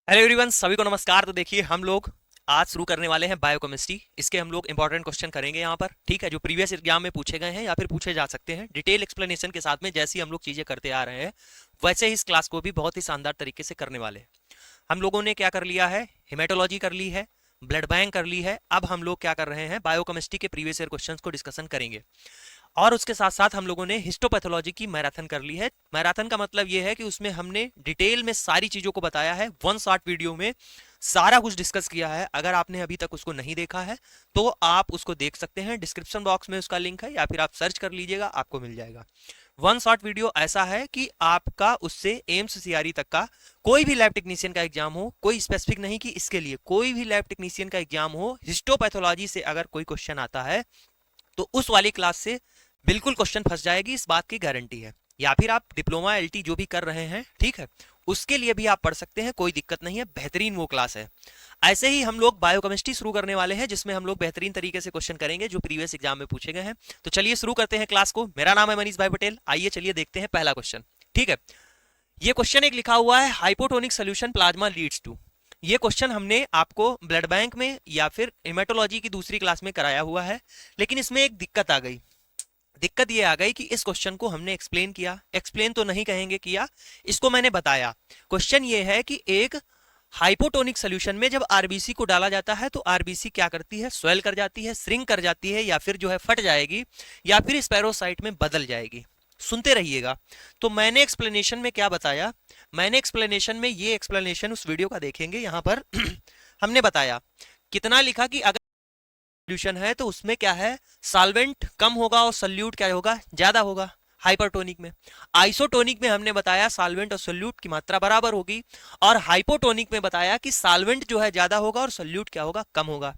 Hello everyone, सभी को नमस्कार। तो देखिए, हम लोग आज शुरू करने वाले हैं बायोकेमिस्ट्री। इसके हम लोग इंपॉर्टेंट क्वेश्चन करेंगे यहाँ पर, ठीक है, जो प्रीवियस एग्जाम में पूछे गए हैं या फिर पूछे जा सकते हैं। डिटेल एक्सप्लेनेशन के साथ में जैसी हम लोग चीजें करते आ रहे हैं वैसे ही इस क्लास को भी बहुत ही शानदार तरीके से करने वाले हैं। हम लोगों ने क्या कर लिया है, हेमेटोलॉजी कर ली है, ब्लड बैंक कर ली है। अब हम लोग क्या कर रहे हैं, बायोकेमिस्ट्री के प्रीवियस ईयर क्वेश्चंस को डिस्कशन करेंगे। और उसके साथ साथ हम लोगों ने हिस्टोपैथोलॉजी की मैराथन कर ली है। मैराथन का मतलब ये है कि उसमें हमने डिटेल में सारी चीजों को बताया है, वन शॉर्ट वीडियो में सारा कुछ डिस्कस किया है। अगर आपने अभी तक उसको नहीं देखा है तो आप उसको देख सकते हैं, डिस्क्रिप्शन बॉक्स में उसका लिंक है, या फिर आप सर्च कर लीजिएगा, आपको मिल जाएगा। वन शॉट वीडियो ऐसा है कि आपका उससे एम्स सीआरई तक का कोई भी लैब टेक्नीशियन का एग्जाम हो, कोई स्पेसिफिक नहीं कि इसके लिए, कोई भी लैब टेक्नीशियन का एग्जाम हो, हिस्टोपैथोलॉजी से अगर कोई क्वेश्चन आता है तो उस वाली क्लास से बिल्कुल क्वेश्चन फंस जाएगी, इस बात की गारंटी है। या फिर आप डिप्लोमा एलटी जो भी कर रहे हैं, ठीक है, उसके लिए भी आप पढ़ सकते हैं, कोई दिक्कत नहीं है, बेहतरीन वो क्लास है। ऐसे ही हम लोग बायोकेमिस्ट्री शुरू करने वाले हैं, जिसमें हम लोग बेहतरीन तरीके से क्वेश्चन करेंगे जो प्रीवियस एग्जाम में पूछे गए हैं। तो चलिए शुरू करते हैं क्लास को। मेरा नाम है मनीष भाई पटेल। आइए चलिए देखते हैं पहला क्वेश्चन, ठीक है। ये क्वेश्चन एक लिखा हुआ है, hypotonic solution plasma leads to. ये क्वेश्चन हमने आपको ब्लड बैंक में या फिर हेमेटोलॉजी की दूसरी क्लास में कराया हुआ है, लेकिन इसमें एक दिक्कत आ गई। दिक्कत ये आ गई कि इस क्वेश्चन को हमने एक्सप्लेन किया, एक्सप्लेन तो नहीं कहेंगे किया, इसको मैंने बताया। क्वेश्चन ये है कि एक हाइपोटोनिक सोल्यूशन में जब आरबीसी को डाला जाता है तो आरबीसी क्या करती है, स्वेल कर जाती है, श्रिंक कर जाती है, या फिर जो है फट जाएगी, या फिर स्पेरोसाइट में बदल जाएगी। सुनते रहिएगा। तो मैंने एक्सप्लेनेशन में क्या बताया, मैंने एक्सप्लेनेशन में ये एक्सप्लेनेशन उस वीडियो का देखेंगे यहाँ पर हमने बताया कितना लिखा कि अगर सॉल्यूशन है तो उसमें क्या है, सॉल्वेंट कम होगा और सॉल्यूट क्या होगा, ज्यादा होगा। हाइपरटोनिक में, आइसोटोनिक में हमने बताया सॉल्वेंट और सॉल्यूट की मात्रा बराबर होगी, और हाइपोटोनिक में बताया कि सॉल्वेंट जो है ज्यादा होगा और सॉल्यूट क्या होगा, कम होगा।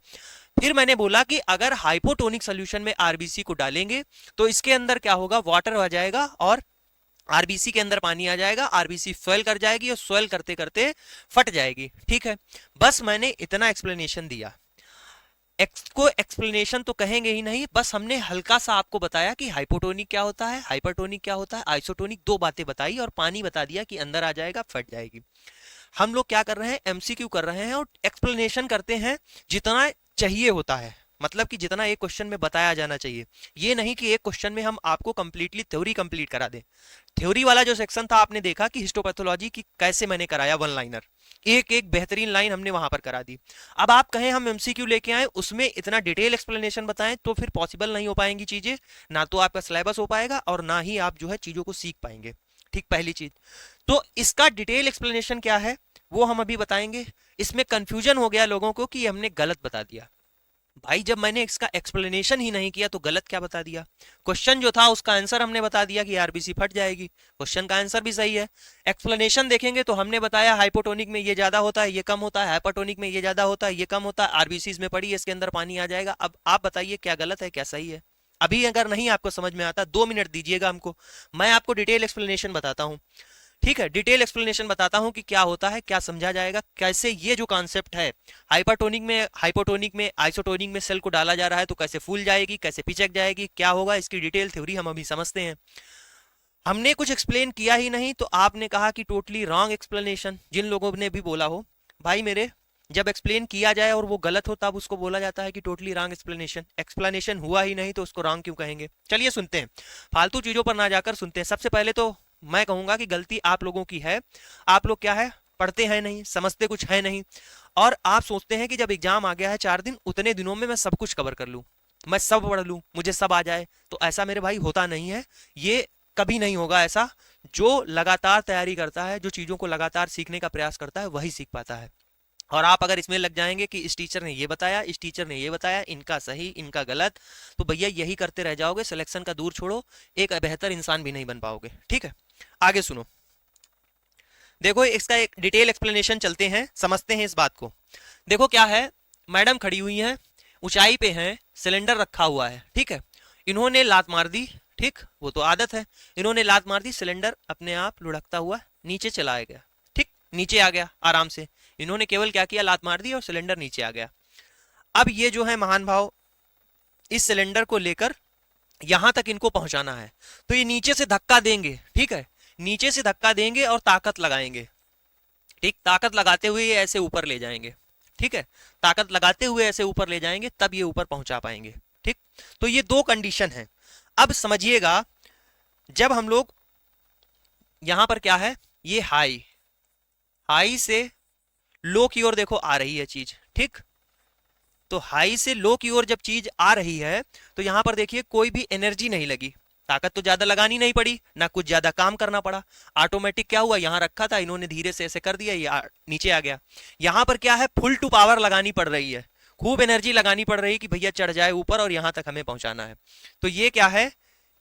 फिर मैंने बोला कि अगर हाइपोटोनिक सोल्यूशन में आरबीसी को डालेंगे तो इसके अंदर क्या होगा, वाटर आ जाएगा और आरबीसी के अंदर पानी आ जाएगा, आरबीसी स्वेल कर जाएगी और स्वेल करते करते फट जाएगी, ठीक है। बस मैंने इतना एक्सप्लेनेशन दिया। को एक्सप्लेनेशन तो कहेंगे ही नहीं, बस हमने हल्का सा आपको बताया कि हाइपोटोनिक क्या होता है, हाइपरटोनिक क्या होता है, आइसोटोनिक, दो बातें बताई और पानी बता दिया कि अंदर आ जाएगा, फट जाएगी। हम लोग क्या कर रहे हैं, एमसीक्यू कर रहे हैं और एक्सप्लेनेशन करते हैं जितना चाहिए होता है, मतलब कि जितना एक क्वेश्चन में बताया जाना चाहिए। ये नहीं कि एक क्वेश्चन में हम आपको कंप्लीटली थ्योरी कंप्लीट करा दें। थ्योरी वाला जो सेक्शन था आपने देखा कि हिस्टोपैथोलॉजी की कैसे मैंने कराया, वन लाइनर, एक एक बेहतरीन लाइन हमने वहां पर करा दी। अब आप कहें हम एमसीक्यू लेके आए, उसमें इतना डिटेल एक्सप्लेनेशन बताएं तो फिर पॉसिबल नहीं हो पाएंगी चीजें, ना तो आपका सिलेबस हो पाएगा और ना ही आप जो है चीजों को सीख पाएंगे। ठीक, पहली चीज तो इसका डिटेल एक्सप्लेनेशन क्या है वो हम अभी बताएंगे। इसमें कंफ्यूजन हो गया लोगों को कि हमने गलत बता दिया। भाई, जब मैंने इसका एक्सप्लेनेशन ही नहीं किया तो गलत क्या बता दिया। क्वेश्चन जो था उसका आंसर हमने बता दिया कि आरबीसी फट जाएगी, क्वेश्चन का आंसर भी सही है। एक्सप्लेनेशन देखेंगे तो हमने बताया हाइपोटोनिक में ये ज्यादा होता है, ये कम होता है, हाइपोटोनिक में ये ज्यादा होता है, ये कम होता है, आरबीसी में पड़ी है, इसके अंदर पानी आ जाएगा। अब आप बताइए क्या गलत है क्या सही है। अभी अगर नहीं आपको समझ में आता, 2 मिनट दीजिएगा हमको, मैं आपको डिटेल एक्सप्लेनेशन बताता हूँ, ठीक है। डिटेल एक्सप्लेनेशन बताता हूं कि क्या होता है, क्या समझा जाएगा, कैसे ये जो कॉन्सेप्ट है हाइपरटोनिक में, हाइपोटोनिक में, आइसोटोनिक में सेल को डाला जा रहा है तो कैसे फूल जाएगी, कैसे पिचक जाएगी, क्या होगा, इसकी डिटेल थ्योरी हम अभी समझते हैं। हमने कुछ एक्सप्लेन किया ही नहीं तो आपने कहा कि टोटली रॉन्ग एक्सप्लेनेशन, जिन लोगों ने भी बोला हो। भाई मेरे, जब एक्सप्लेन किया जाए और वो गलत हो तब उसको बोला जाता है कि टोटली रॉन्ग एक्सप्लेनेशन। एक्सप्लेनेशन हुआ ही नहीं तो उसको रॉन्ग क्यों कहेंगे। चलिए सुनते हैं, फालतू चीजों पर ना जाकर सुनते हैं। सबसे पहले तो मैं कहूंगा कि गलती आप लोगों की है। आप लोग क्या है, पढ़ते हैं नहीं, समझते कुछ है नहीं, और आप सोचते हैं कि जब एग्जाम आ गया है 4 दिन, उतने दिनों में मैं सब कुछ कवर कर लूं, मैं सब पढ़ लूं, मुझे सब आ जाए। तो ऐसा मेरे भाई होता नहीं है, ये कभी नहीं होगा ऐसा। जो लगातार तैयारी करता है, जो चीजों को लगातार सीखने का प्रयास करता है, वही सीख पाता है। और आप अगर इसमें लग जाएंगे कि इस टीचर ने ये बताया, इस टीचर ने ये बताया, इनका सही इनका गलत, तो भैया यही करते रह जाओगे, सिलेक्शन का दूर छोड़ो, एक बेहतर इंसान भी नहीं बन पाओगे, ठीक है। आगे सुनो, देखो इसका एक डिटेल एक्सप्लेनेशन चलते हैं, समझते हैं इस बात को। देखो क्या है, मैडम खड़ी हुई हैं, ऊंचाई पे हैं, सिलेंडर रखा हुआ है, ठीक है। इन्होंने लात मार दी, ठीक, वो तो आदत है, इन्होंने लात मार दी, सिलेंडर अपने आप लुढ़कता हुआ नीचे चला गया, ठीक, नीचे आ गया आराम से। इन्होंने केवल क्या किया, लात मार दी और सिलेंडर नीचे आ गया। अब ये जो है महान भाव, इस सिलेंडर को लेकर यहां तक इनको पहुंचाना है, तो ये नीचे से धक्का देंगे, ठीक है, नीचे से धक्का देंगे और ताकत लगाएंगे, ठीक, ताकत लगाते हुए ये ऐसे ऊपर ले जाएंगे, ठीक है, ताकत लगाते हुए ऐसे ऊपर ले जाएंगे तब ये ऊपर पहुंचा पाएंगे। ठीक, तो ये दो कंडीशन है। अब समझिएगा, जब हम लोग यहां पर क्या है, ये हाई, हाई से लो की ओर देखो आ रही है चीज, ठीक, तो हाई से लो की ओर जब चीज आ रही है तो यहां पर देखिए कोई भी एनर्जी नहीं लगी, ताकत तो ज्यादा लगानी नहीं पड़ी, ना कुछ ज्यादा काम करना पड़ा, ऑटोमेटिक क्या हुआ, यहां रखा था इन्होंने धीरे से ऐसे कर दिया, ये नीचे आ गया। यहां पर क्या है, फुल टू पावर लगानी पड़ रही है, खूब एनर्जी लगानी पड़ रही है कि भैया चढ़ जाए ऊपर और यहां तक हमें पहुंचाना है। तो ये क्या है,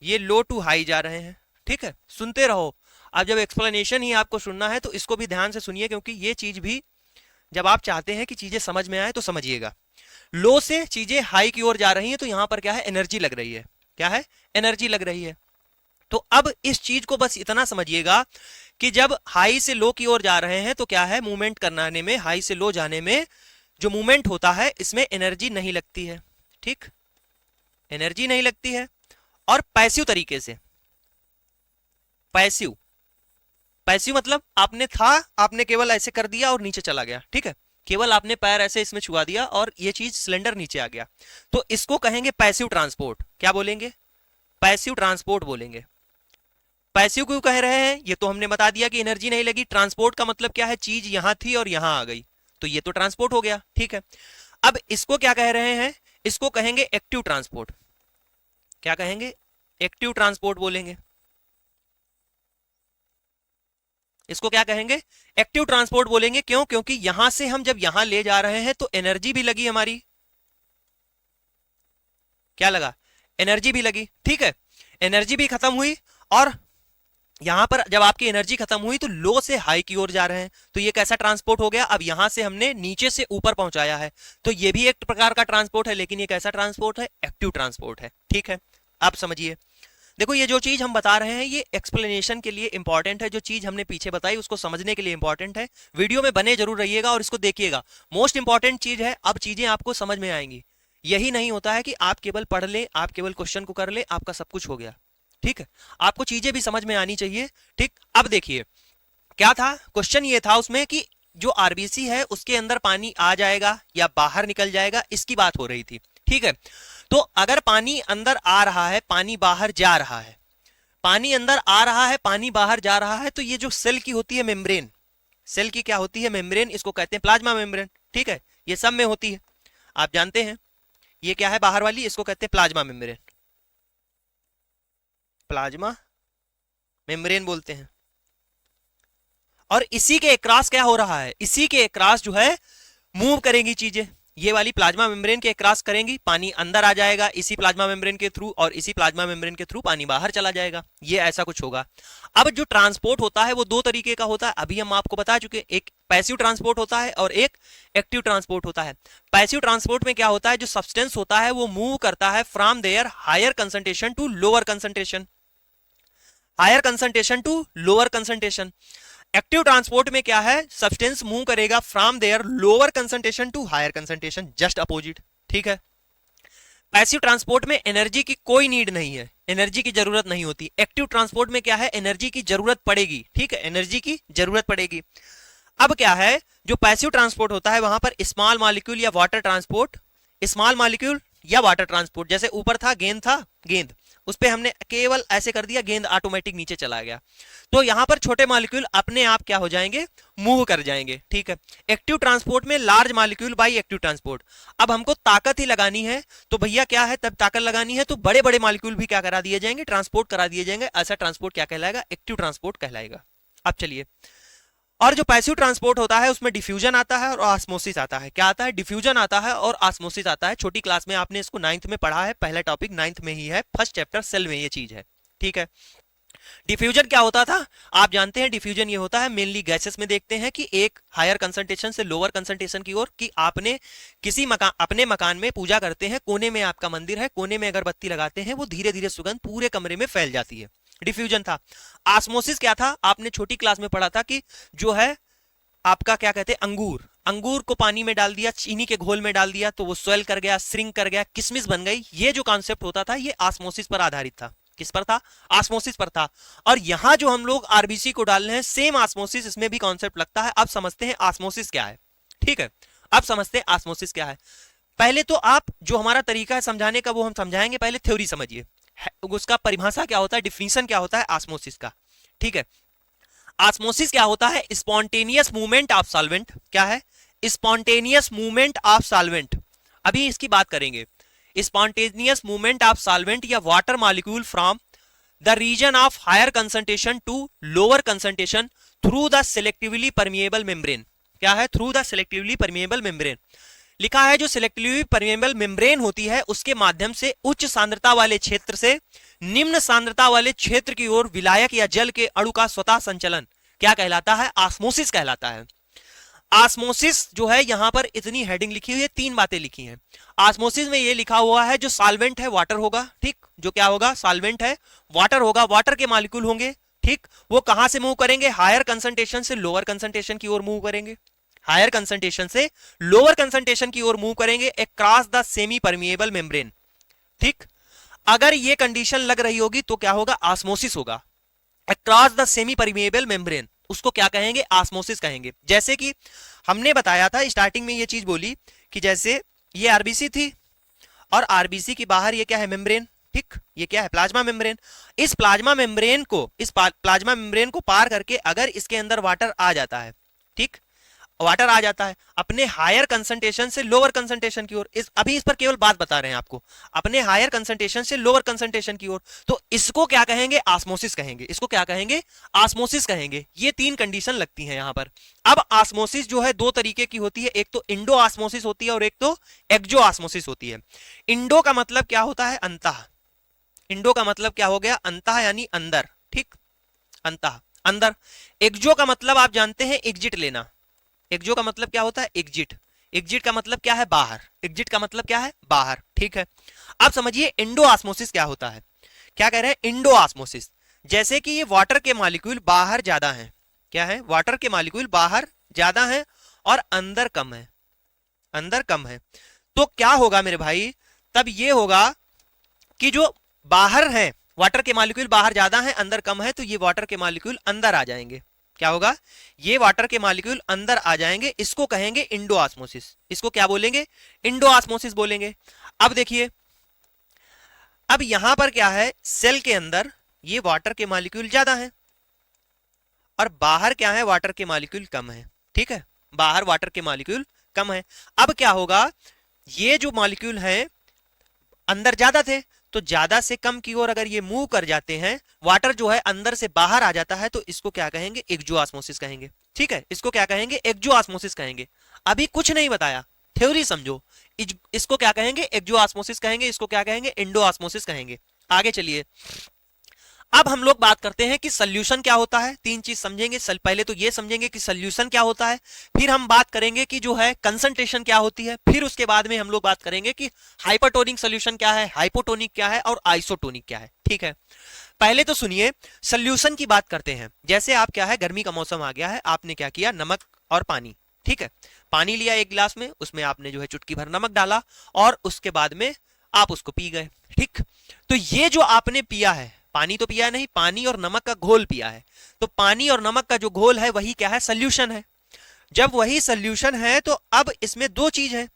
ये लो टू हाई जा रहे हैं। ठीक है, सुनते रहो। अब जब एक्सप्लेनेशन ही आपको सुनना है तो इसको भी ध्यान से सुनिए, क्योंकि ये चीज भी जब आप चाहते हैं कि चीजें समझ में आए तो समझिएगा। लो से चीजें हाई की ओर जा रही हैं तो यहां पर क्या है, एनर्जी लग रही है, क्या है, एनर्जी लग रही है। तो अब इस चीज को बस इतना समझिएगा कि जब हाई से लो की ओर जा रहे हैं तो क्या है, मूवमेंट करने में, हाई से लो जाने में जो मूवमेंट होता है इसमें एनर्जी नहीं लगती है। ठीक, एनर्जी नहीं लगती है। और पैसिव तरीके से, पैसिव, पैसिव मतलब आपने था, आपने केवल ऐसे कर दिया और नीचे चला गया। ठीक है, केवल आपने पैर ऐसे इसमें छुआ दिया और ये चीज सिलेंडर नीचे आ गया, तो इसको कहेंगे पैसिव ट्रांसपोर्ट। क्या बोलेंगे, पैसिव ट्रांसपोर्ट बोलेंगे। पैसिव क्यों कह रहे हैं, ये तो हमने बता दिया कि एनर्जी नहीं लगी। ट्रांसपोर्ट का मतलब क्या है, चीज यहां थी और यहां आ गई, तो ये तो ट्रांसपोर्ट हो गया। ठीक है, अब इसको क्या कह रहे हैं, इसको कहेंगे एक्टिव ट्रांसपोर्ट। क्या कहेंगे, एक्टिव ट्रांसपोर्ट बोलेंगे। इसको क्या कहेंगे, एक्टिव ट्रांसपोर्ट बोलेंगे। क्यों, क्योंकि यहां से हम जब यहां ले जा रहे हैं तो एनर्जी भी लगी हमारी, क्या लगा, एनर्जी भी लगी। ठीक है, एनर्जी भी खत्म हुई, और यहां पर जब आपकी एनर्जी खत्म हुई तो लो से हाई की ओर जा रहे हैं, तो ये कैसा ट्रांसपोर्ट हो गया, अब यहां से हमने नीचे से ऊपर पहुंचाया है, तो ये भी एक प्रकार का ट्रांसपोर्ट है, लेकिन ये कैसा ट्रांसपोर्ट है, एक्टिव ट्रांसपोर्ट है। ठीक है, आप समझिए। देखो ये जो चीज हम बता रहे हैं ये एक्सप्लेनेशन के लिए इंपॉर्टेंट है, जो चीज हमने पीछे बताई उसको समझने के लिए इंपॉर्टेंट है। वीडियो में बने जरूर रहिएगा और इसको देखिएगा, मोस्ट इंपॉर्टेंट चीज है। अब चीजें आपको समझ में आएंगी। यही नहीं होता है कि आप केवल पढ़ ले, आप केवल क्वेश्चन को कर ले, आपका सब कुछ हो गया। ठीक है, आपको चीजें भी समझ में आनी चाहिए। ठीक, अब देखिए क्या था क्वेश्चन, ये था उसमें कि जो आरबीसी है उसके अंदर पानी आ जाएगा या बाहर निकल जाएगा, इसकी बात हो रही थी। ठीक है, तो अगर पानी अंदर आ रहा है, पानी बाहर जा रहा है, पानी अंदर आ रहा है, पानी बाहर जा रहा है, तो ये जो सेल की होती है मेम्ब्रेन, सेल की क्या होती है, मेम्ब्रेन, इसको कहते हैं प्लाज्मा मेम्ब्रेन। ठीक है, ये सब में होती है, आप जानते हैं। ये क्या है बाहर वाली, इसको कहते हैं प्लाज्मा मेम्ब्रेन, प्लाज्मा मेम्ब्रेन बोलते हैं। और इसी के क्रॉस क्या हो रहा है, इसी के क्रॉस जो है मूव करेंगी चीजें, ये वाली प्लाज्मा मेम्ब्रेन के क्रॉस करेंगी, पानी अंदर आ जाएगा इसी प्लाज्मा मेम्ब्रेन के थ्रू, और इसी प्लाज्मा मेम्ब्रेन के थ्रू पानी बाहर चला जाएगा। ये ऐसा कुछ होगा। अब जो ट्रांसपोर्ट होता है वो दो तरीके का होता है, अभी हम आपको बता चुके, एक पैसिव ट्रांसपोर्ट होता है और एक एक्टिव ट्रांसपोर्ट होता है। पैसिव ट्रांसपोर्ट में क्या होता है, जो सब्सटेंस होता है वो मूव करता है from their higher concentration to lower concentration, higher concentration to lower concentration. Active transport में क्या है, सब्सटेंस मूव करेगा from their lower concentration to higher concentration, just opposite. ठीक है, पैसिव ट्रांसपोर्ट में एनर्जी की कोई नीड नहीं है, एनर्जी की जरूरत नहीं होती। एक्टिव ट्रांसपोर्ट में क्या है, एनर्जी की जरूरत पड़ेगी। ठीक है, एनर्जी की जरूरत पड़ेगी। अब क्या है, जो पैसिव ट्रांसपोर्ट होता है वहां पर स्मॉल मॉलिक्यूल या वाटर ट्रांसपोर्ट, स्मॉल मॉलिक्यूल या वाटर ट्रांसपोर्ट, जैसे ऊपर था गेंद, उस पर हमने केवल ऐसे कर दिया, गेंद ऑटोमेटिक नीचे चला गया, तो यहां पर छोटे मॉलिक्यूल अपने आप क्या हो जाएंगे, मूव कर जाएंगे। ठीक है, एक्टिव ट्रांसपोर्ट में large molecule by active transport. अब हमको ताकत ही लगानी है, तो भैया क्या है, तब ताकत लगानी है तो बड़े बड़े मॉलिक्यूल भी क्या करा दिए जाएंगे, ट्रांसपोर्ट करा दिए जाएंगे। ऐसा ट्रांसपोर्ट क्या कहलाएगा, एक्टिव ट्रांसपोर्ट कहलाएगा। अब चलिए, और जो पैसिव ट्रांसपोर्ट होता है उसमें डिफ्यूजन आता है और ऑस्मोसिस आता है। क्या आता है, डिफ्यूजन आता है और ऑस्मोसिस आता है। छोटी क्लास में आपने इसको 9th में पढ़ा है, पहला टॉपिक 9th में ही है, फर्स्ट चैप्टर सेल में ये चीज है। ठीक है, डिफ्यूजन क्या होता था, आप जानते हैं। डिफ्यूजन ये होता है, मेनली गैसेस में देखते हैं कि एक हायर कंसंट्रेशन से लोअर कंसंट्रेशन की ओर, कि आपने किसी मकान, अपने मकान में पूजा करते हैं, कोने में आपका मंदिर है, कोने में अगरबत्ती लगाते हैं, वो धीरे धीरे सुगंध पूरे कमरे में फैल जाती है, डिफ्यूजन था। ऑस्मोसिस क्या था, आपने छोटी क्लास में पढ़ा था कि जो है आपका क्या कहते हैं, अंगूर, अंगूर को पानी में डाल दिया, चीनी के घोल में डाल दिया, तो वो स्वेल कर गया, श्रिंक कर गया, किशमिश बन गई। ये जो कॉन्सेप्ट होता था ये ऑस्मोसिस पर आधारित था। किस पर था? ऑस्मोसिस पर था। और यहां जो हम लोग आरबीसी को डाल रहे हैं सेम ऑस्मोसिस इसमें भी कॉन्सेप्ट लगता है। अब समझते हैं ऑस्मोसिस क्या है। ठीक है, अब समझते हैं ऑस्मोसिस क्या है। पहले तो आप जो हमारा तरीका है समझाने का वो हम समझाएंगे, पहले थ्योरी समझिए, उसका परिभाषा क्या होता है, डिफिनीशन क्या होता है ऑस्मोसिस का। ठीक है, ऑस्मोसिस क्या होता है? Spontaneous movement of solvent. क्या है? Spontaneous movement of solvent. अभी इसकी बात करेंगे। स्पॉन्टेनियस मूवमेंट ऑफ सॉल्वेंट या water molecule from the region of higher concentration to lower concentration through the selectively permeable membrane. क्या है? Through the selectively permeable membrane. लिखा है जो सिलेक्टिवली परमिएबल मेम्ब्रेन होती है उसके माध्यम से उच्च सांद्रता वाले क्षेत्र से निम्न सांद्रता वाले क्षेत्र की ओर विलायक या जल के अणु का स्वतः संचलन क्या कहलाता है? ऑस्मोसिस कहलाता है। ऑस्मोसिस जो है यहां पर इतनी हेडिंग लिखी हुई है, तीन बातें लिखी हैं। ऑस्मोसिस में ये लिखा हुआ है जो सॉल्वेंट है वाटर होगा, ठीक, जो क्या होगा? सॉल्वेंट है वाटर होगा, वाटर के मॉलिक्यूल होंगे, ठीक, वो कहां से मूव करेंगे? हायर कंसंट्रेशन से लोअर कंसंट्रेशन की ओर मूव करेंगे, हायर कंसंट्रेशन से लोअर कंसंट्रेशन की ओर मूव करेंगे across the semi permeable membrane. ठीक, अगर ये कंडीशन लग रही होगी तो क्या होगा? ऑस्मोसिस होगा। Across the semi permeable membrane उसको क्या कहेंगे? ऑस्मोसिस कहेंगे। जैसे कि हमने बताया था स्टार्टिंग में ये चीज बोली कि जैसे ये आरबीसी थी और आरबीसी की बाहर ये क्या है? मेम्ब्रेन। ठीक, ये क्या है? Plasma membrane. इस प्लाज्मा मेम्ब्रेन को पार करके अगर इसके अंदर वाटर आ जाता है, ठीक, वाटर आ जाता है अपने हायर कंसंट्रेशन से लोअर कंसंट्रेशन की ओर, अभी इस पर केवल बात बता रहे हैं आपको, अपने हायर कंसंट्रेशन से लोअर कंसंट्रेशन की ओर, तो इसको क्या कहेंगे? ऑस्मोसिस कहेंगे। इसको क्या कहेंगे? ऑस्मोसिस कहेंगे। ये तीन कंडीशन लगती हैं यहां पर। अब ऑस्मोसिस जो है दो तरीके की होती है, एक तो इंडो ऑस्मोसिस होती है और एक तो एक्सो ऑस्मोसिस होती है। इंडो का मतलब क्या होता है? अंतः। इंडो का मतलब क्या हो गया? अंतः यानी अंदर, ठीक, अंतः अंदर। एक्सो का मतलब आप जानते हैं एग्जिट लेना। एक्सो का मतलब क्या होता है? एग्जिट। एग्जिट का मतलब क्या है? बाहर। एग्जिट का मतलब क्या है? बाहर। ठीक है, अब समझिए इंडो ऑस्मोसिस क्या होता है। क्या कह रहे हैं? इंडो ऑस्मोसिस, जैसे कि ये वाटर के मॉलिक्यूल बाहर ज्यादा हैं। क्या है? वाटर के मॉलिक्यूल बाहर ज्यादा हैं और अंदर कम है, अंदर कम है। तो क्या होगा मेरे भाई? तब ये होगा कि जो बाहर है, वाटर के मॉलिक्यूल बाहर ज्यादा हैं अंदर कम है, तो ये वाटर के मॉलिक्यूल अंदर आ जाएंगे। क्या होगा? ये वाटर के मॉलिक्यूल अंदर आ जाएंगे। इसको कहेंगे इंडो ऑस्मोसिस। इसको क्या बोलेंगे? इंडो ऑस्मोसिस बोलेंगे। अब देखिए, अब यहां पर क्या है? सेल के अंदर ये वाटर के मॉलिक्यूल ज्यादा हैं और बाहर क्या है? वाटर के मॉलिक्यूल कम है। ठीक है, बाहर वाटर के मॉलिक्यूल कम है। अब क्या होगा? ये जो मॉलिक्यूल हैं अंदर ज्यादा थे, तो ज्यादा से कम की ओर अगर ये मूव कर जाते हैं, वाटर जो है अंदर से बाहर आ जाता है, तो इसको क्या कहेंगे? एक्सो ऑस्मोसिस कहेंगे। ठीक है, इसको क्या कहेंगे? एक्सो ऑस्मोसिस कहेंगे। अभी कुछ नहीं बताया, थ्योरी समझो। इसको क्या कहेंगे? एक्सो ऑस्मोसिस कहेंगे। इसको क्या कहेंगे? इंडो ऑस्मोसिस कहेंगे। आगे चलिए, अब हम लोग बात करते हैं कि सॉल्यूशन क्या होता है। तीन चीज समझेंगे। पहले तो ये समझेंगे कि सॉल्यूशन क्या होता है, फिर हम बात करेंगे कि जो है कंसंट्रेशन क्या होती है, फिर उसके बाद में हम लोग बात करेंगे कि हाइपरटोनिक सॉल्यूशन क्या है, हाइपोटोनिक क्या है और आइसोटोनिक क्या है। ठीक है, पहले तो सुनिए, सॉल्यूशन की बात करते हैं। जैसे आप क्या है, गर्मी का मौसम आ गया है, आपने क्या किया? नमक और पानी, ठीक है, पानी लिया एक गिलास में, उसमें आपने जो है चुटकी भर नमक डाला और उसके बाद में आप उसको पी गए। ठीक, तो ये जो आपने पिया है, पानी तो पिया नहीं, पानी और नमक का घोल पिया है, तो पानी और नमक का जो घोल है वही क्या है? सॉल्यूशन है। जब वही सॉल्यूशन है तो अब इसमें दो चीज है।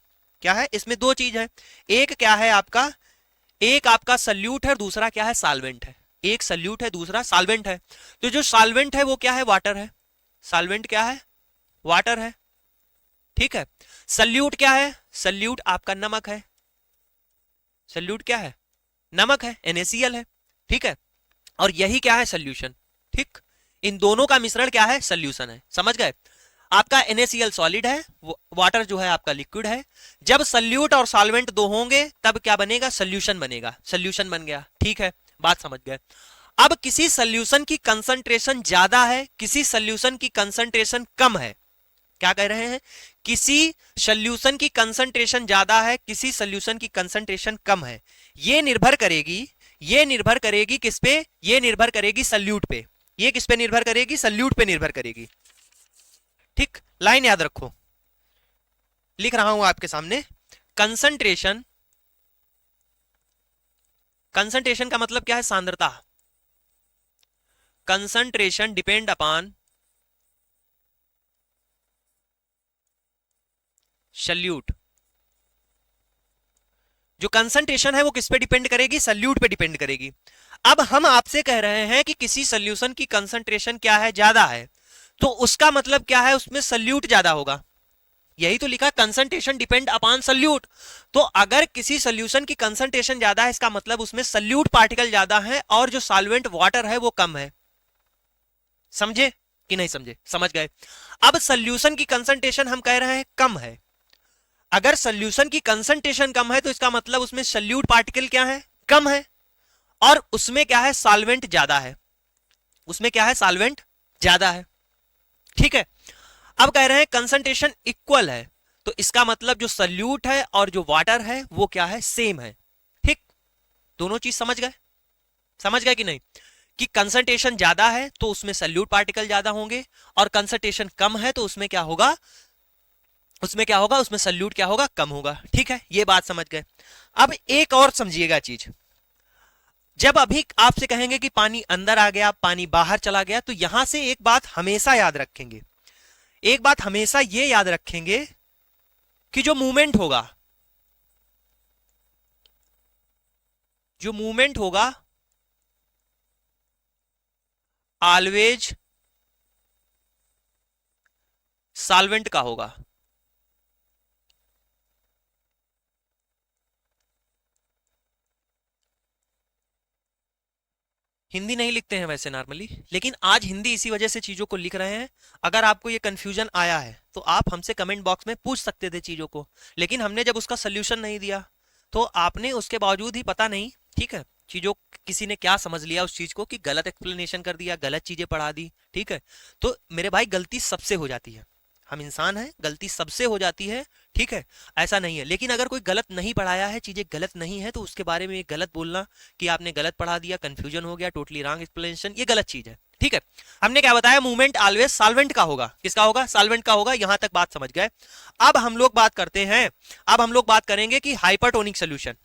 क्या है? इसमें दो चीज है। एक क्या है आपका? एक आपका सल्यूट है, दूसरा क्या है? सॉल्वेंट है। एक सल्यूट है, दूसरा सॉल्वेंट है। तो जो सॉल्वेंट है वो क्या है? वाटर है। सॉल्वेंट क्या है? वाटर है। ठीक है, सल्यूट क्या है? सल्यूट आपका नमक है। सल्यूट क्या है? नमक है, NaCl है। ठीक है, और यही क्या है? सॉल्यूशन। ठीक, इन दोनों का मिश्रण क्या है? सॉल्यूशन है। समझ गए? आपका NaCl सॉलिड है, वाटर जो है आपका लिक्विड है। जब सल्यूट और सॉल्वेंट दो होंगे तब क्या बनेगा? सॉल्यूशन बनेगा। सॉल्यूशन बन गया। ठीक है, बात समझ गए। अब किसी सॉल्यूशन की कंसंट्रेशन ज्यादा है, किसी सॉल्यूशन की कंसंट्रेशन कम है। क्या कह रहे हैं? किसी सॉल्यूशन की कंसंट्रेशन ज्यादा है, किसी सॉल्यूशन की कंसंट्रेशन कम है। ये निर्भर करेगी किस पे? ये निर्भर करेगी सल्यूट पे। ये किस पे निर्भर करेगी? सल्यूट पे निर्भर करेगी। ठीक, लाइन याद रखो, लिख रहा हूं आपके सामने। कंसंट्रेशन कंसंट्रेशन का मतलब क्या है? सांद्रता। Concentration depend upon solute. जो कंसंट्रेशन है वो किस पे डिपेंड करेगी? सल्यूट पे डिपेंड करेगी। अब हम आपसे कह रहे हैं कि किसी सॉल्यूशन की कंसंट्रेशन क्या है? ज्यादा है, तो उसका मतलब क्या है? उसमें सल्यूट ज्यादा होगा। यही तो लिखा, कंसंट्रेशन डिपेंड अपॉन सल्यूट। तो अगर किसी सॉल्यूशन की कंसंट्रेशन ज्यादा है, इसका मतलब उसमें सल्यूट पार्टिकल ज्यादा है और जो सॉल्वेंट वाटर है वो कम है। समझे कि नहीं समझे? समझ गए। अब सॉल्यूशन की कंसंट्रेशन हम कह रहे हैं कम है। अगर सॉल्यूशन की कंसंट्रेशन कम है तो इसका मतलब उसमें सल्यूट पार्टिकल क्या है? कम है। और उसमें क्या है? सॉल्वेंट ज्यादा है। उसमें क्या है? सॉल्वेंट ज्यादा है। ठीक है। अब कह रहे हैं कंसंट्रेशन इक्वल है, तो इसका मतलब जो सल्यूट है और जो वाटर है वो क्या है? सेम है। ठीक, दोनों चीज समझ गए? समझ गए कि नहीं? कि कंसंट्रेशन ज्यादा है तो उसमें सल्यूट पार्टिकल ज्यादा होंगे, और कंसंट्रेशन कम है तो उसमें क्या होगा? उसमें क्या होगा? उसमें सल्यूट क्या होगा? कम होगा। ठीक है, ये बात समझ गए। अब एक और समझिएगा चीज। जब अभी आपसे कहेंगे कि पानी अंदर आ गया, पानी बाहर चला गया, तो यहां से एक बात हमेशा याद रखेंगे। एक बात हमेशा ये याद रखेंगे कि जो मूवमेंट होगा, जो मूवमेंट होगा ऑलवेज सॉल्वेंट का होगा। हिंदी नहीं लिखते हैं वैसे नॉर्मली, लेकिन आज हिंदी इसी वजह से चीजों को लिख रहे हैं। अगर आपको ये कंफ्यूजन आया है तो आप हमसे कमेंट बॉक्स में पूछ सकते थे चीजों को, लेकिन हमने जब उसका सोल्यूशन नहीं दिया तो आपने उसके बावजूद ही पता नहीं, ठीक है, चीजों किसी ने क्या समझ लिया उस चीज को कि गलत एक्सप्लेनेशन कर दिया, गलत चीजें पढ़ा दी। ठीक है, तो मेरे भाई गलती सबसे हो जाती है, हम इंसान हैं, गलती सबसे हो जाती है। ठीक है, ऐसा नहीं है। लेकिन अगर कोई गलत नहीं पढ़ाया है, चीजें गलत नहीं है, तो उसके बारे में गलत बोलना कि आपने गलत पढ़ा दिया, कंफ्यूजन हो गया, टोटली रॉन्ग एक्सप्लेनेशन, ये गलत चीज है। ठीक है, हमने क्या बताया? मूवमेंट ऑलवेज सॉल्वेंट का होगा। किसका होगा? सॉल्वेंट का होगा। यहां तक बात समझ गए। अब हम लोग बात करते हैं, अब हम लोग बात करेंगे कि हाइपरटोनिक सोल्यूशन।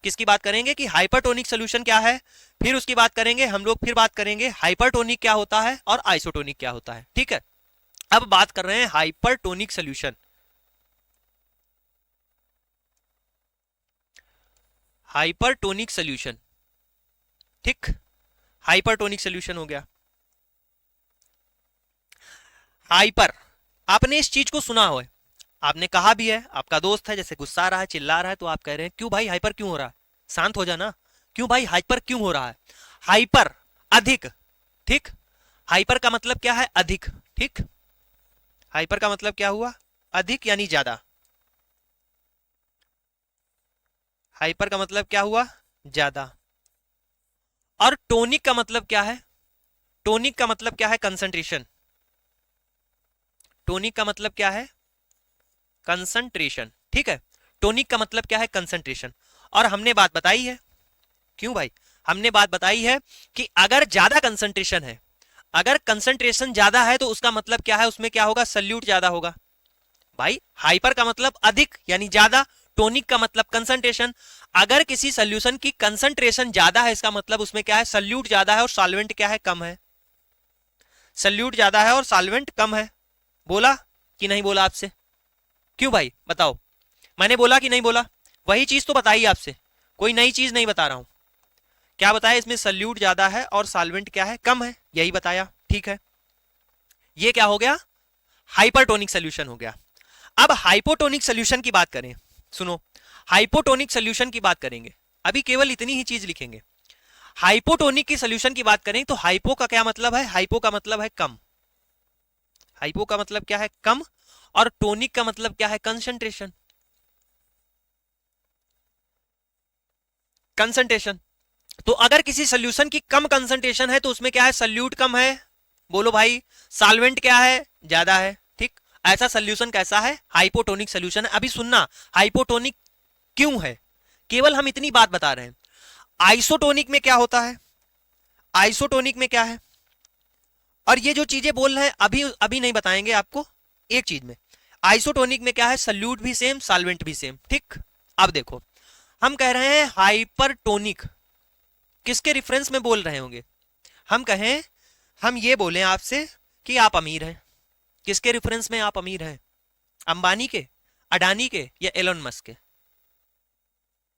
किसकी बात करेंगे? कि हाइपरटोनिक सोल्यूशन क्या है। फिर उसकी बात करेंगे हम लोग, फिर बात करेंगे हाइपरटोनिक क्या होता है और आइसोटोनिक क्या होता है। ठीक है, अब बात कर रहे हैं हाइपरटोनिक सोल्यूशन। हाइपरटोनिक सोल्यूशन, ठीक, हाइपरटोनिक सोल्यूशन हो गया। हाइपर, आपने इस चीज को सुना हो, आपने कहा भी है, आपका दोस्त है जैसे गुस्सा रहा है, चिल्ला रहा है, तो आप कह रहे हैं क्यों भाई हाइपर क्यों हो रहा है? शांत हो जाना। क्यों भाई हाइपर क्यों हो रहा है? हाइपर, अधिक। ठीक, हाइपर का मतलब क्या है? अधिक। ठीक, हाइपर का मतलब क्या हुआ? अधिक यानी ज्यादा। हाइपर का मतलब क्या हुआ? ज्यादा। और टोनिक का मतलब क्या है? टोनिक का मतलब क्या है? कंसंट्रेशन। टोनिक का मतलब क्या है? कंसंट्रेशन। ठीक है, टोनिक का मतलब क्या है? कंसंट्रेशन। और हमने बात बताई है, क्यों भाई? हमने बात बताई है कि अगर ज्यादा कंसंट्रेशन है, अगर कंसंट्रेशन ज्यादा है तो उसका मतलब क्या है? उसमें क्या होगा? सल्यूट ज्यादा होगा। भाई हाइपर का मतलब अधिक यानी ज्यादा, टोनिक का मतलब कंसंट्रेशन। अगर किसी सोल्यूशन की कंसंट्रेशन ज्यादा है, इसका मतलब उसमें क्या है? सल्यूट ज्यादा है और सॉल्वेंट क्या है? कम है। सल्यूट ज्यादा है और सॉल्वेंट कम है। बोला कि नहीं बोला आपसे? क्यों भाई बताओ, मैंने बोला कि नहीं बोला? वही चीज तो बताई आपसे, कोई नई चीज नहीं बता रहा हूं। क्या बताया? इसमें सल्यूट ज्यादा है और सॉल्वेंट क्या है? कम है, यही बताया। ठीक है, ये क्या हो गया? हाइपरटोनिक सोल्यूशन हो गया। अब हाइपोटोनिक सोल्यूशन की बात करें, सुनो, हाइपोटोनिक सोल्यूशन की बात करेंगे, अभी केवल इतनी ही चीज लिखेंगे। हाइपोटोनिक की सोल्यूशन की बात करें तो हाइपो का क्या मतलब है? हाइपो का मतलब है कम। हाइपो का मतलब क्या है? कम। और टोनिक का मतलब क्या है? कंसंट्रेशन। कंसंट्रेशन। तो अगर किसी सोल्यूशन की कम कंसंट्रेशन है तो उसमें क्या है? सल्यूट कम है। बोलो भाई, सॉल्वेंट क्या है? ज्यादा है। ठीक, ऐसा सोल्यूशन कैसा है? हाइपोटोनिक सोल्यूशन है। अभी सुनना, हाइपोटोनिक क्यों है, केवल हम इतनी बात बता रहे हैं। आइसोटोनिक में क्या होता है? आइसोटोनिक में क्या है? और ये जो चीजें बोल रहे हैं अभी अभी नहीं बताएंगे आपको, एक चीज में। आइसोटोनिक में क्या है? सल्यूट भी सेम, सॉल्वेंट भी सेम। ठीक, अब देखो, हम कह रहे हैं हाइपरटोनिक, किसके रेफरेंस में बोल रहे होंगे? हम कहें, हम ये बोलें आपसे कि आप अमीर हैं, किसके रेफरेंस में आप अमीर हैं? अंबानी के, अडानी के, या एलोन मस्क के?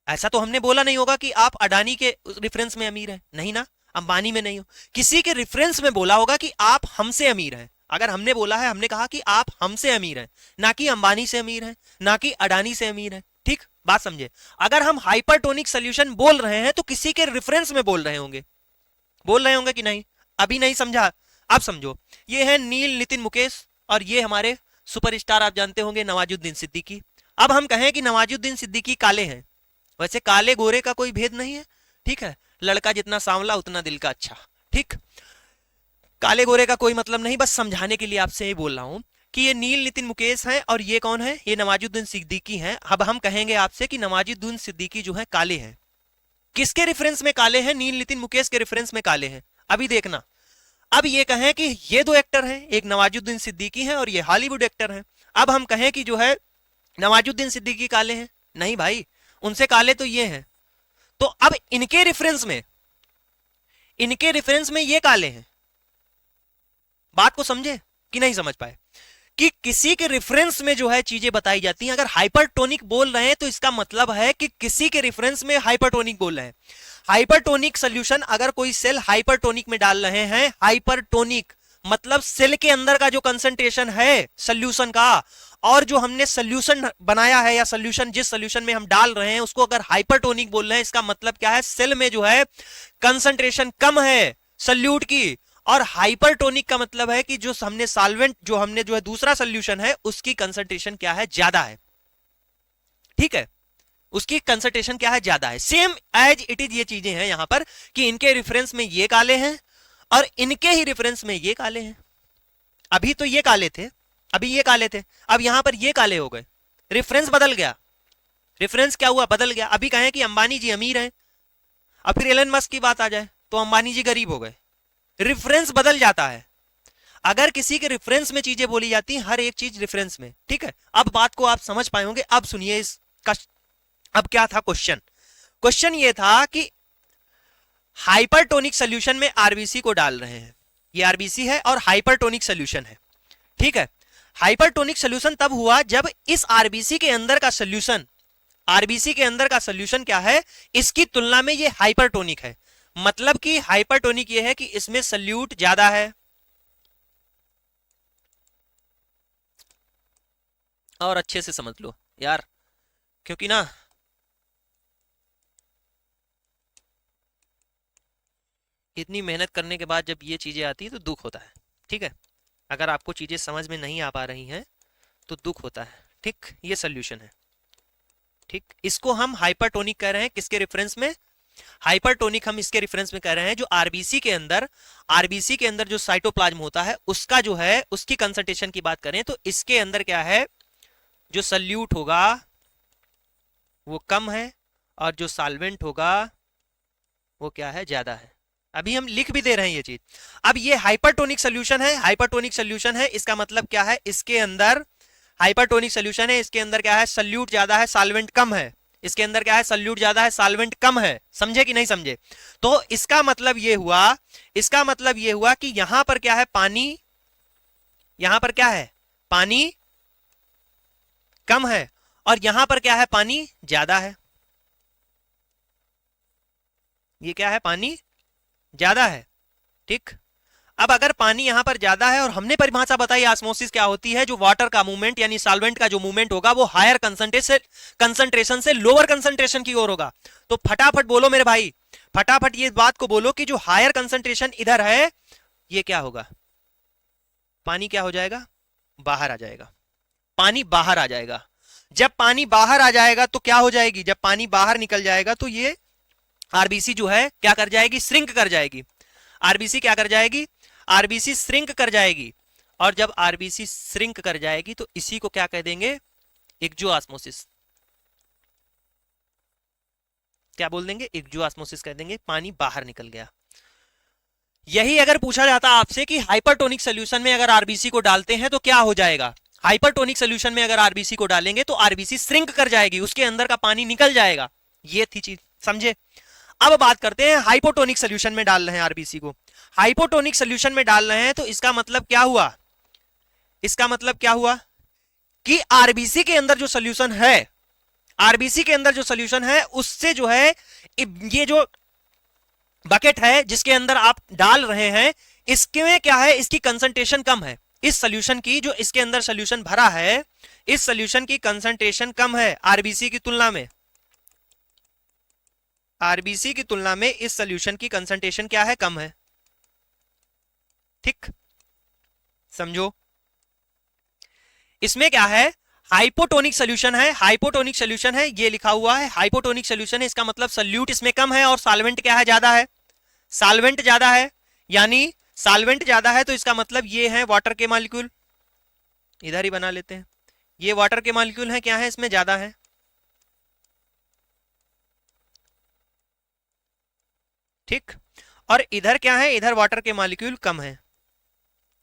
ऐसा तो हमने बोला नहीं होगा कि आप अडानी के रेफरेंस में अमीर हैं, नहीं ना, अंबानी में नहीं हो, किसी के रेफरेंस में बोला होगा कि आप हमसे अमीर हैं। अगर हमने बोला है, हमने कहा कि आप हमसे अमीर हैं, ना कि अंबानी से अमीर हैं, ना कि अडानी से अमीर हैं। ठीक, बात समझे? अगर हम हाइपरटोनिक सोल्यूशन बोल रहे हैं तो किसी के रेफरेंस में बोल रहे होंगे, बोल रहे होंगे कि नहीं? अभी नहीं समझा? अब समझो, ये है नील, नितिन, मुकेश, और ये हमारे सुपरस्टार आप जानते होंगे नवाजुद्दीन सिद्दीकी। अब हम कहें कि नवाजुद्दीन सिद्दीकी काले हैं, वैसे काले गोरे का कोई भेद नहीं है, ठीक है, लड़का जितना सांवला उतना दिल का अच्छा। ठीक, काले गोरे का कोई मतलब नहीं, बस समझाने के लिए आपसे ही बोल रहा हूं कि ये नील, नितिन, मुकेश हैं और ये कौन है? ये नवाजुद्दीन सिद्दीकी हैं। अब हम कहेंगे आपसे कि नवाजुद्दीन सिद्दीकी जो है काले हैं। किसके रेफरेंस में काले हैं? नील, नितिन, मुकेश के रेफरेंस में काले हैं। अभी देखना, अब ये कहें कि ये दो एक्टर हैं, एक नवाजुद्दीन सिद्दीकी है और ये हॉलीवुड एक्टर हैं। अब हम कहें कि जो है नवाजुद्दीन सिद्दीकी काले हैं, नहीं भाई, उनसे काले तो ये हैं। तो अब इनके रेफरेंस में, इनके रेफरेंस में ये काले हैं। बात को समझे कि नहीं समझ पाए? कि किसी के रेफरेंस में जो है चीजें बताई जाती हैं। अगर हाइपरटोनिक बोल रहे हैं तो इसका मतलब है कि किसी के रेफरेंस में हाइपरटोनिक बोल रहे हैं। हाइपरटोनिक सॉल्यूशन, अगर कोई सेल हाइपरटोनिक में डाल रहे हैं, हाइपरटोनिक मतलब सेल के अंदर का जो कंसंट्रेशन है सॉल्यूशन का, और जो हमने सॉल्यूशन बनाया है या सॉल्यूशन जिस सॉल्यूशन में हम डाल रहे हैं उसको अगर हाइपरटोनिक बोल रहे हैं, इसका मतलब क्या है? सेल में जो है कंसंट्रेशन कम है सॉल्यूट की, और हाइपरटोनिक का मतलब है कि जो हमने सॉल्वेंट, जो हमने जो है दूसरा सॉल्यूशन है उसकी कंसंट्रेशन क्या है? ज्यादा है। ठीक है, उसकी कंसंट्रेशन क्या है? ज्यादा है। सेम एज इट इज ये चीजें हैं यहां पर कि इनके रेफरेंस में ये काले हैं और इनके ही रेफरेंस में ये काले हैं। अभी तो ये काले थे, अभी ये काले थे, अब यहां पर ये काले हो गए, रेफरेंस बदल गया। रेफरेंस क्या हुआ? बदल गया। अभी कहें कि अंबानी जी अमीर हैं, अब फिर एलन मस्क की बात आ जाए तो अंबानी जी गरीब हो गए। रेफरेंस बदल जाता है। अगर किसी के रेफरेंस में चीजें बोली जाती हैं, हर एक चीज रेफरेंस में। ठीक है, अब बात को आप समझ पाए होंगे। अब सुनिए इसका, अब क्या था क्वेश्चन? क्वेश्चन ये था कि हाइपरटोनिक सॉल्यूशन में आरबीसी को डाल रहे हैं, ये आरबीसी है और हाइपरटोनिक सॉल्यूशन है। ठीक है, हाइपरटोनिक सॉल्यूशन तब हुआ जब इस आरबीसी के अंदर का सॉल्यूशन, आरबीसी के अंदर का सॉल्यूशन क्या है, इसकी तुलना में ये हाइपरटोनिक है। मतलब कि हाइपरटोनिक ये है कि इसमें सॉल्यूट ज्यादा है। और अच्छे से समझ लो यार, क्योंकि ना इतनी मेहनत करने के बाद जब ये चीजें आती है तो दुख होता है। ठीक है, अगर आपको चीजें समझ में नहीं आ पा रही हैं तो दुख होता है। ठीक, ये सॉल्यूशन है। ठीक, इसको हम हाइपरटोनिक कह रहे हैं। किसके रेफरेंस में? हाइपरटोनिक हम इसके रेफरेंस में कह रहे हैं जो आरबीसी के अंदर, आरबीसी के अंदर जो साइटोप्लाज्म होता है उसका जो है, उसकी कंसंट्रेशन की बात करें तो इसके अंदर क्या है, जो सॉल्यूट होगा वो कम है और जो सॉल्वेंट होगा वो क्या है? ज्यादा है। अभी हम लिख भी दे रहे हैं ये चीज। अब ये हाइपरटोनिक सॉल्यूशन है, हाइपरटोनिक सॉल्यूशन है, इसका मतलब क्या है? इसके अंदर हाइपरटोनिक सॉल्यूशन है, इसके अंदर क्या है? सॉल्यूट ज्यादा है, सॉल्वेंट कम है। इसके अंदर क्या है? सॉल्यूट ज्यादा है, सॉल्वेंट कम है। समझे कि नहीं समझे? तो इसका मतलब ये हुआ, इसका मतलब ये हुआ कि यहां पर क्या है? पानी, यहां पर क्या है? पानी कम है और यहां पर क्या है? पानी ज्यादा है। ये क्या है? पानी ज्यादा है। ठीक, अब अगर पानी यहां पर ज्यादा है और हमने परिभाषा बताई ऑस्मोसिस क्या होती है, जो वाटर का मूवमेंट यानी सॉल्वेंट का जो मूवमेंट होगा वो हायर कंसंट्रेशन से लोअर कंसंट्रेशन की ओर होगा। तो फटाफट बोलो मेरे भाई, फटाफट ये बात को बोलो कि जो हायर कंसंट्रेशन इधर है ये क्या होगा? पानी क्या हो जाएगा? बाहर आ जाएगा। पानी बाहर आ जाएगा। जब पानी बाहर आ जाएगा तो क्या हो जाएगी? जब पानी बाहर निकल जाएगा तो ये आरबीसी जो है क्या कर जाएगी? श्रिंक कर जाएगी। आरबीसी क्या कर जाएगी? आरबीसी श्रिंक कर जाएगी। और जब आरबीसी श्रिंक कर जाएगी तो इसी को क्या कह देंगे? एक्सोऑस्मोसिस। क्या बोल देंगे? एक्सोऑस्मोसिस कह देंगे। पानी बाहर निकल गया। यही अगर पूछा जाता आपसे कि हाइपरटोनिक सॉल्यूशन में अगर आरबीसी को डालते हैं तो क्या हो जाएगा? हाइपरटोनिक सॉल्यूशन में अगर आरबीसी को डालेंगे तो आरबीसी श्रिंक कर जाएगी, उसके अंदर का पानी निकल जाएगा। ये थी चीज, समझे? अब बात करते हैं हाइपोटोनिक सोल्यूशन में डाल रहे हैं आरबीसी को, हाइपोटोनिक सोल्यूशन में डाल रहे हैं तो इसका मतलब क्या हुआ, इसका मतलब क्या हुआ कि आरबीसी के अंदर जो सोल्यूशन है, आरबीसी के अंदर जो सोल्यूशन है उससे जो है ये जो बकेट है जिसके अंदर आप डाल रहे हैं इसके क्या है, इसकी कंसंट्रेशन कम है, इस सोल्यूशन की जो इसके अंदर सोल्यूशन भरा है इस सोल्यूशन की कंसंट्रेशन कम है आरबीसी की तुलना में, आरबीसी की तुलना में इस सोल्यूशन की कंसंट्रेशन क्या है, कम है। ठीक, समझो इसमें क्या है, हाइपोटोनिक सोल्यूशन है, हाइपोटोनिक सोल्यूशन है, ये लिखा हुआ है हाइपोटोनिक सोल्यूशन है, इसका मतलब सॉल्यूट इसमें कम है और सॉल्वेंट क्या है, ज्यादा है, सॉल्वेंट ज्यादा है, यानी सॉल्वेंट ज्यादा है तो इसका मतलब ये है वाटर के मॉलिक्यूल, इधर ही बना लेते हैं, ये वाटर के मॉलिक्यूल है, क्या है इसमें ज्यादा है। ठीक, और इधर क्या है, इधर वाटर के मॉलिक्यूल कम है,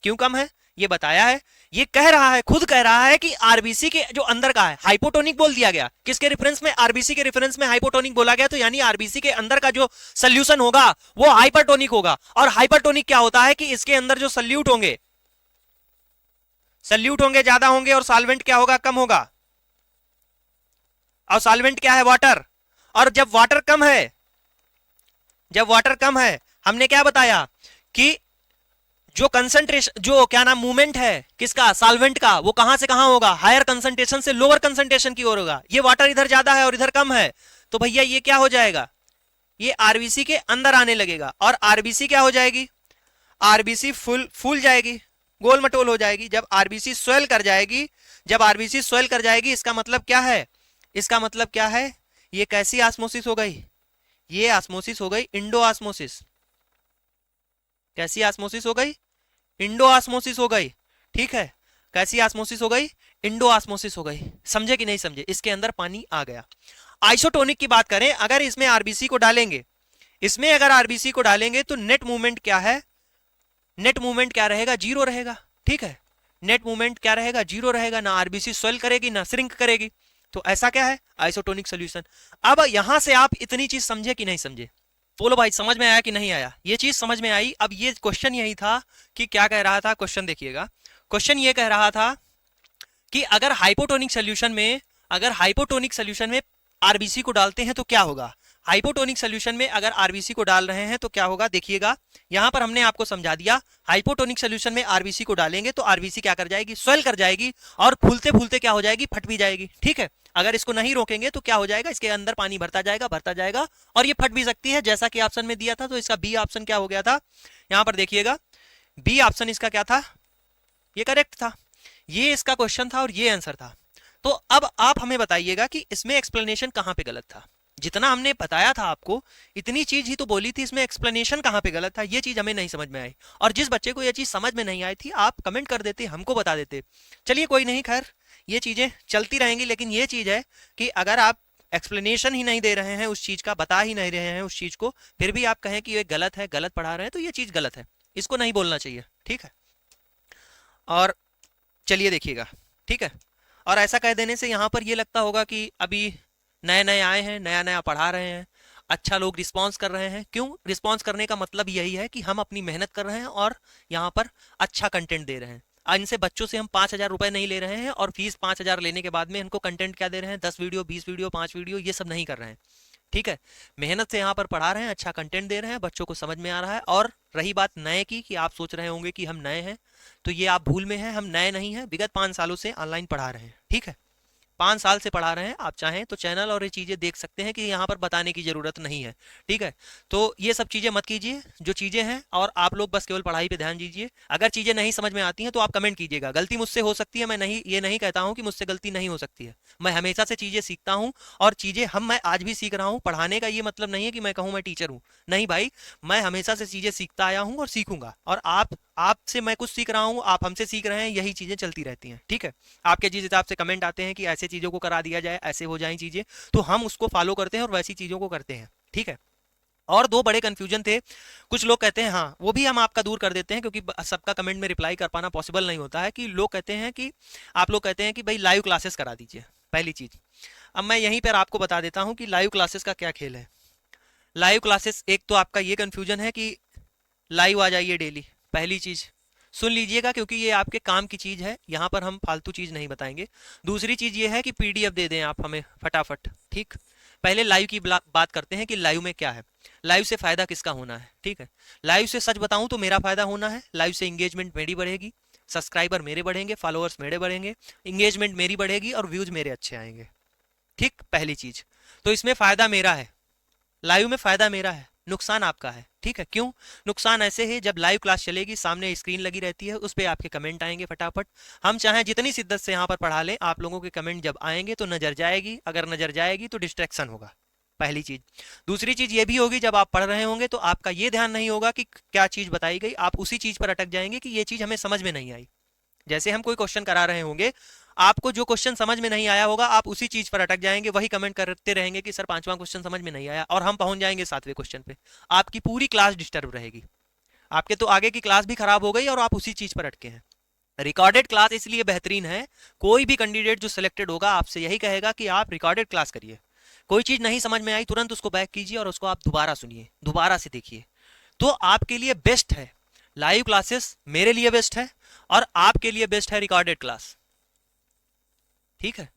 क्यों कम है ये बताया है, ये कह रहा है, खुद कह रहा है कि आरबीसी के जो अंदर का है हाइपोटोनिक बोल दिया गया, किसके रेफरेंस में, आरबीसी के रेफरेंस में हाइपोटोनिक बोला गया, तो यानी आरबीसी के अंदर का जो सोल्यूशन होगा वो हाइपरटोनिक होगा, और हाइपरटोनिक क्या होता है कि इसके अंदर जो सल्यूट होंगे, सल्यूट होंगे ज्यादा होंगे और सॉल्वेंट क्या होगा, कम होगा, और सॉल्वेंट क्या है, वाटर, और जब वाटर कम है, जब वाटर कम है हमने क्या बताया कि जो कंसंट्रेशन, जो क्या नाम मूवमेंट है किसका, सॉल्वेंट का, वो कहां से कहां होगा, हायर कंसंट्रेशन से लोअर कंसंट्रेशन की ओर होगा, ये वाटर इधर ज्यादा है और इधर कम है तो भैया ये क्या हो जाएगा, ये आरबीसी के अंदर आने लगेगा, और आरबीसी क्या हो जाएगी, आरबीसी फूल जाएगी, गोल मटोल हो जाएगी, जब आरबीसी स्वेल कर जाएगी, जब आरबीसी स्वेल कर जाएगी इसका मतलब क्या है, इसका मतलब क्या है, ये कैसी ऑस्मोसिस हो गई, ये ऑस्मोसिस हो गई इंडो ऑस्मोसिस, कैसी ऑस्मोसिस हो गई, इंडो ऑस्मोसिस हो गई। ठीक है, कैसी ऑस्मोसिस हो गई, इंडो ऑस्मोसिस हो गई, समझे कि नहीं समझे, इसके अंदर पानी आ गया। आइसोटोनिक की बात करें, अगर इसमें आरबीसी को डालेंगे, इसमें अगर आरबीसी को डालेंगे तो नेट मूवमेंट क्या है, नेट मूवमेंट क्या रहेगा, जीरो रहेगा। ठीक है, नेट मूवमेंट क्या रहेगा, जीरो रहेगा, ना आरबीसी स्वेल करेगी ना श्रिंक करेगी, तो ऐसा क्या है आइसोटोनिक सोल्यूशन। अब यहां से आप इतनी चीज समझे कि नहीं समझे, बोलो भाई समझ में आया कि नहीं आया, ये चीज समझ में आई। अब ये क्वेश्चन यही था कि क्या कह रहा था, क्वेश्चन देखिएगा, क्वेश्चन ये कह रहा था कि अगर हाइपोटोनिक सोल्यूशन में, अगर हाइपोटोनिक सोल्यूशन में आरबीसी को डालते हैं तो क्या होगा, हाइपोटोनिक सोल्यूशन में अगर आरबीसी को डाल रहे हैं तो क्या होगा, देखिएगा यहां पर हमने आपको समझा दिया, हाइपोटोनिक सोल्यूशन में आरबीसी को डालेंगे तो आरबीसी क्या कर जाएगी, स्वेल कर जाएगी, और फूलते फूलते क्या हो जाएगी, फट भी जाएगी। ठीक है, अगर इसको नहीं रोकेंगे तो क्या हो जाएगा, इसके अंदर पानी भरता जाएगा और ये फट भी सकती है, जैसा कि ऑप्शन में दिया था। तो इसका बी ऑप्शन क्या हो गया था, यहां पर देखिएगा बी ऑप्शन इसका क्या था, ये करेक्ट था, ये इसका क्वेश्चन था और ये आंसर था। तो अब आप हमें बताइएगा कि इसमें एक्सप्लेनेशन कहां पे गलत था, जितना हमने बताया था आपको इतनी चीज ही तो बोली थी, इसमें एक्सप्लेनेशन कहां पे गलत था, ये चीज हमें नहीं समझ में आई। और जिस बच्चे को ये चीज समझ में नहीं आई थी आप कमेंट कर देते, हमको बता देते, चलिए कोई नहीं, खैर ये चीजें चलती रहेंगी। लेकिन ये चीज है कि अगर आप एक्सप्लेनेशन ही नहीं दे रहे हैं उस चीज का, बता ही नहीं रहे हैं उस चीज को, फिर भी आप कहें कि ये गलत है, गलत पढ़ा रहे हैं, तो ये चीज गलत है, इसको नहीं बोलना चाहिए। ठीक है, और चलिए देखिएगा, ठीक है, और ऐसा कह देने से यहाँ पर ये लगता होगा कि अभी नए नए आए हैं, नया नया पढ़ा रहे हैं, अच्छा लोग रिस्पॉन्स कर रहे हैं। क्यों रिस्पॉन्स करने का मतलब यही है कि हम अपनी मेहनत कर रहे हैं और यहाँ पर अच्छा कंटेंट दे रहे हैं। इनसे बच्चों से हम 5,000 रुपए नहीं ले रहे हैं और फीस 5,000 लेने के बाद में इनको कंटेंट क्या दे रहे हैं, 10 वीडियो, 20 वीडियो, 5 वीडियो, ये सब नहीं कर रहे हैं। ठीक है, मेहनत से यहाँ पर पढ़ा रहे हैं, अच्छा कंटेंट दे रहे हैं, बच्चों को समझ में आ रहा है। और रही बात नए की, कि आप सोच रहे होंगे कि हम नए हैं, तो ये आप भूल में हैं, हम नए नहीं हैं, विगत 5 सालों से ऑनलाइन पढ़ा रहे हैं। ठीक है, 5 साल से पढ़ा रहे हैं, आप चाहें तो चैनल और ये चीज़ें देख सकते हैं कि यहाँ पर बताने की ज़रूरत नहीं है। ठीक है, तो ये सब चीज़ें मत कीजिए जो चीज़ें हैं, और आप लोग बस केवल पढ़ाई पे ध्यान दीजिए। अगर चीज़ें नहीं समझ में आती हैं तो आप कमेंट कीजिएगा, गलती मुझसे हो सकती है, मैं नहीं, ये नहीं कहता हूँ कि मुझसे गलती नहीं हो सकती है, मैं हमेशा से चीज़ें सीखता हूँ और चीज़ें मैं आज भी सीख रहा हूँ। पढ़ाने का ये मतलब नहीं है कि मैं कहूँ मैं टीचर हूँ, नहीं भाई, मैं हमेशा से चीज़ें सीखता आया हूँ और सीखूंगा। और आपसे मैं कुछ सीख रहा हूँ, आप हमसे सीख रहे हैं, यही चीज़ें चलती रहती हैं। ठीक है, आपके जिस हिसाब से कमेंट आते हैं कि ऐसे चीज़ों को करा दिया जाए, ऐसे हो जाए चीज़ें, तो हम उसको फॉलो करते हैं और वैसी चीज़ों को करते हैं। ठीक है, और 2 बड़े कंफ्यूजन थे, कुछ लोग कहते हैं, हाँ वो भी हम आपका दूर कर देते हैं क्योंकि सबका कमेंट में रिप्लाई कर पाना पॉसिबल नहीं होता है, कि लोग कहते हैं कि आप लोग कहते हैं कि भाई लाइव क्लासेस करा दीजिए। पहली चीज़, अब मैं यहीं पर आपको बता देता हूँ कि लाइव क्लासेस का क्या खेल है। लाइव क्लासेस, एक तो आपका ये कंफ्यूजन है कि लाइव आ जाइए डेली, पहली चीज सुन लीजिएगा क्योंकि ये आपके काम की चीज है, यहाँ पर हम फालतू चीज नहीं बताएंगे। दूसरी चीज ये है कि पीडीएफ दे दें आप हमें फटाफट, ठीक। पहले लाइव की बात करते हैं कि लाइव में क्या है, लाइव से फायदा किसका होना है, ठीक है। लाइव से सच बताऊं तो मेरा फायदा होना है, लाइव से इंगेजमेंट मेरी बढ़ेगी, सब्सक्राइबर मेरे बढ़ेंगे, फॉलोअर्स मेरे बढ़ेंगे, इंगेजमेंट मेरी बढ़ेगी और व्यूज मेरे अच्छे आएंगे, ठीक, पहली चीज। तो इसमें फायदा मेरा है, लाइव में फायदा मेरा है, नुकसान आपका है, ठीक है। क्यों? नुकसान ऐसे है, जब लाइव क्लास चलेगी सामने स्क्रीन लगी रहती है, उस पर आपके कमेंट आएंगे फटाफट, हम चाहें जितनी शिद्दत से यहाँ पर पढ़ा लें, आप लोगों के कमेंट जब आएंगे तो नजर जाएगी, अगर नजर जाएगी तो डिस्ट्रैक्शन होगा, पहली चीज। दूसरी चीज ये भी होगी, जब आप पढ़ रहे होंगे तो आपका ये ध्यान नहीं होगा कि क्या चीज बताई गई, आप उसी चीज पर अटक जाएंगे कि ये चीज हमें समझ में नहीं आई। जैसे हम कोई क्वेश्चन करा रहे होंगे, आपको जो क्वेश्चन समझ में नहीं आया होगा आप उसी चीज पर अटक जाएंगे, वही कमेंट करते रहेंगे कि सर पांचवा क्वेश्चन समझ में नहीं आया, और हम पहुंच जाएंगे सातवें क्वेश्चन पे, आपकी पूरी क्लास डिस्टर्ब रहेगी, आपके तो आगे की क्लास भी खराब हो गई और आप उसी चीज पर अटके हैं। रिकॉर्डेड क्लास इसलिए बेहतरीन है, कोई भी कैंडिडेट जो सिलेक्टेड होगा आपसे यही कहेगा कि आप रिकॉर्डेड क्लास करिए, कोई चीज नहीं समझ में आई तुरंत उसको बैक कीजिए और उसको आप दोबारा सुनिए, दोबारा से देखिए, तो आपके लिए बेस्ट है लाइव क्लासेस, मेरे लिए बेस्ट है, और आपके लिए बेस्ट है रिकॉर्डेड क्लास, ठीक है।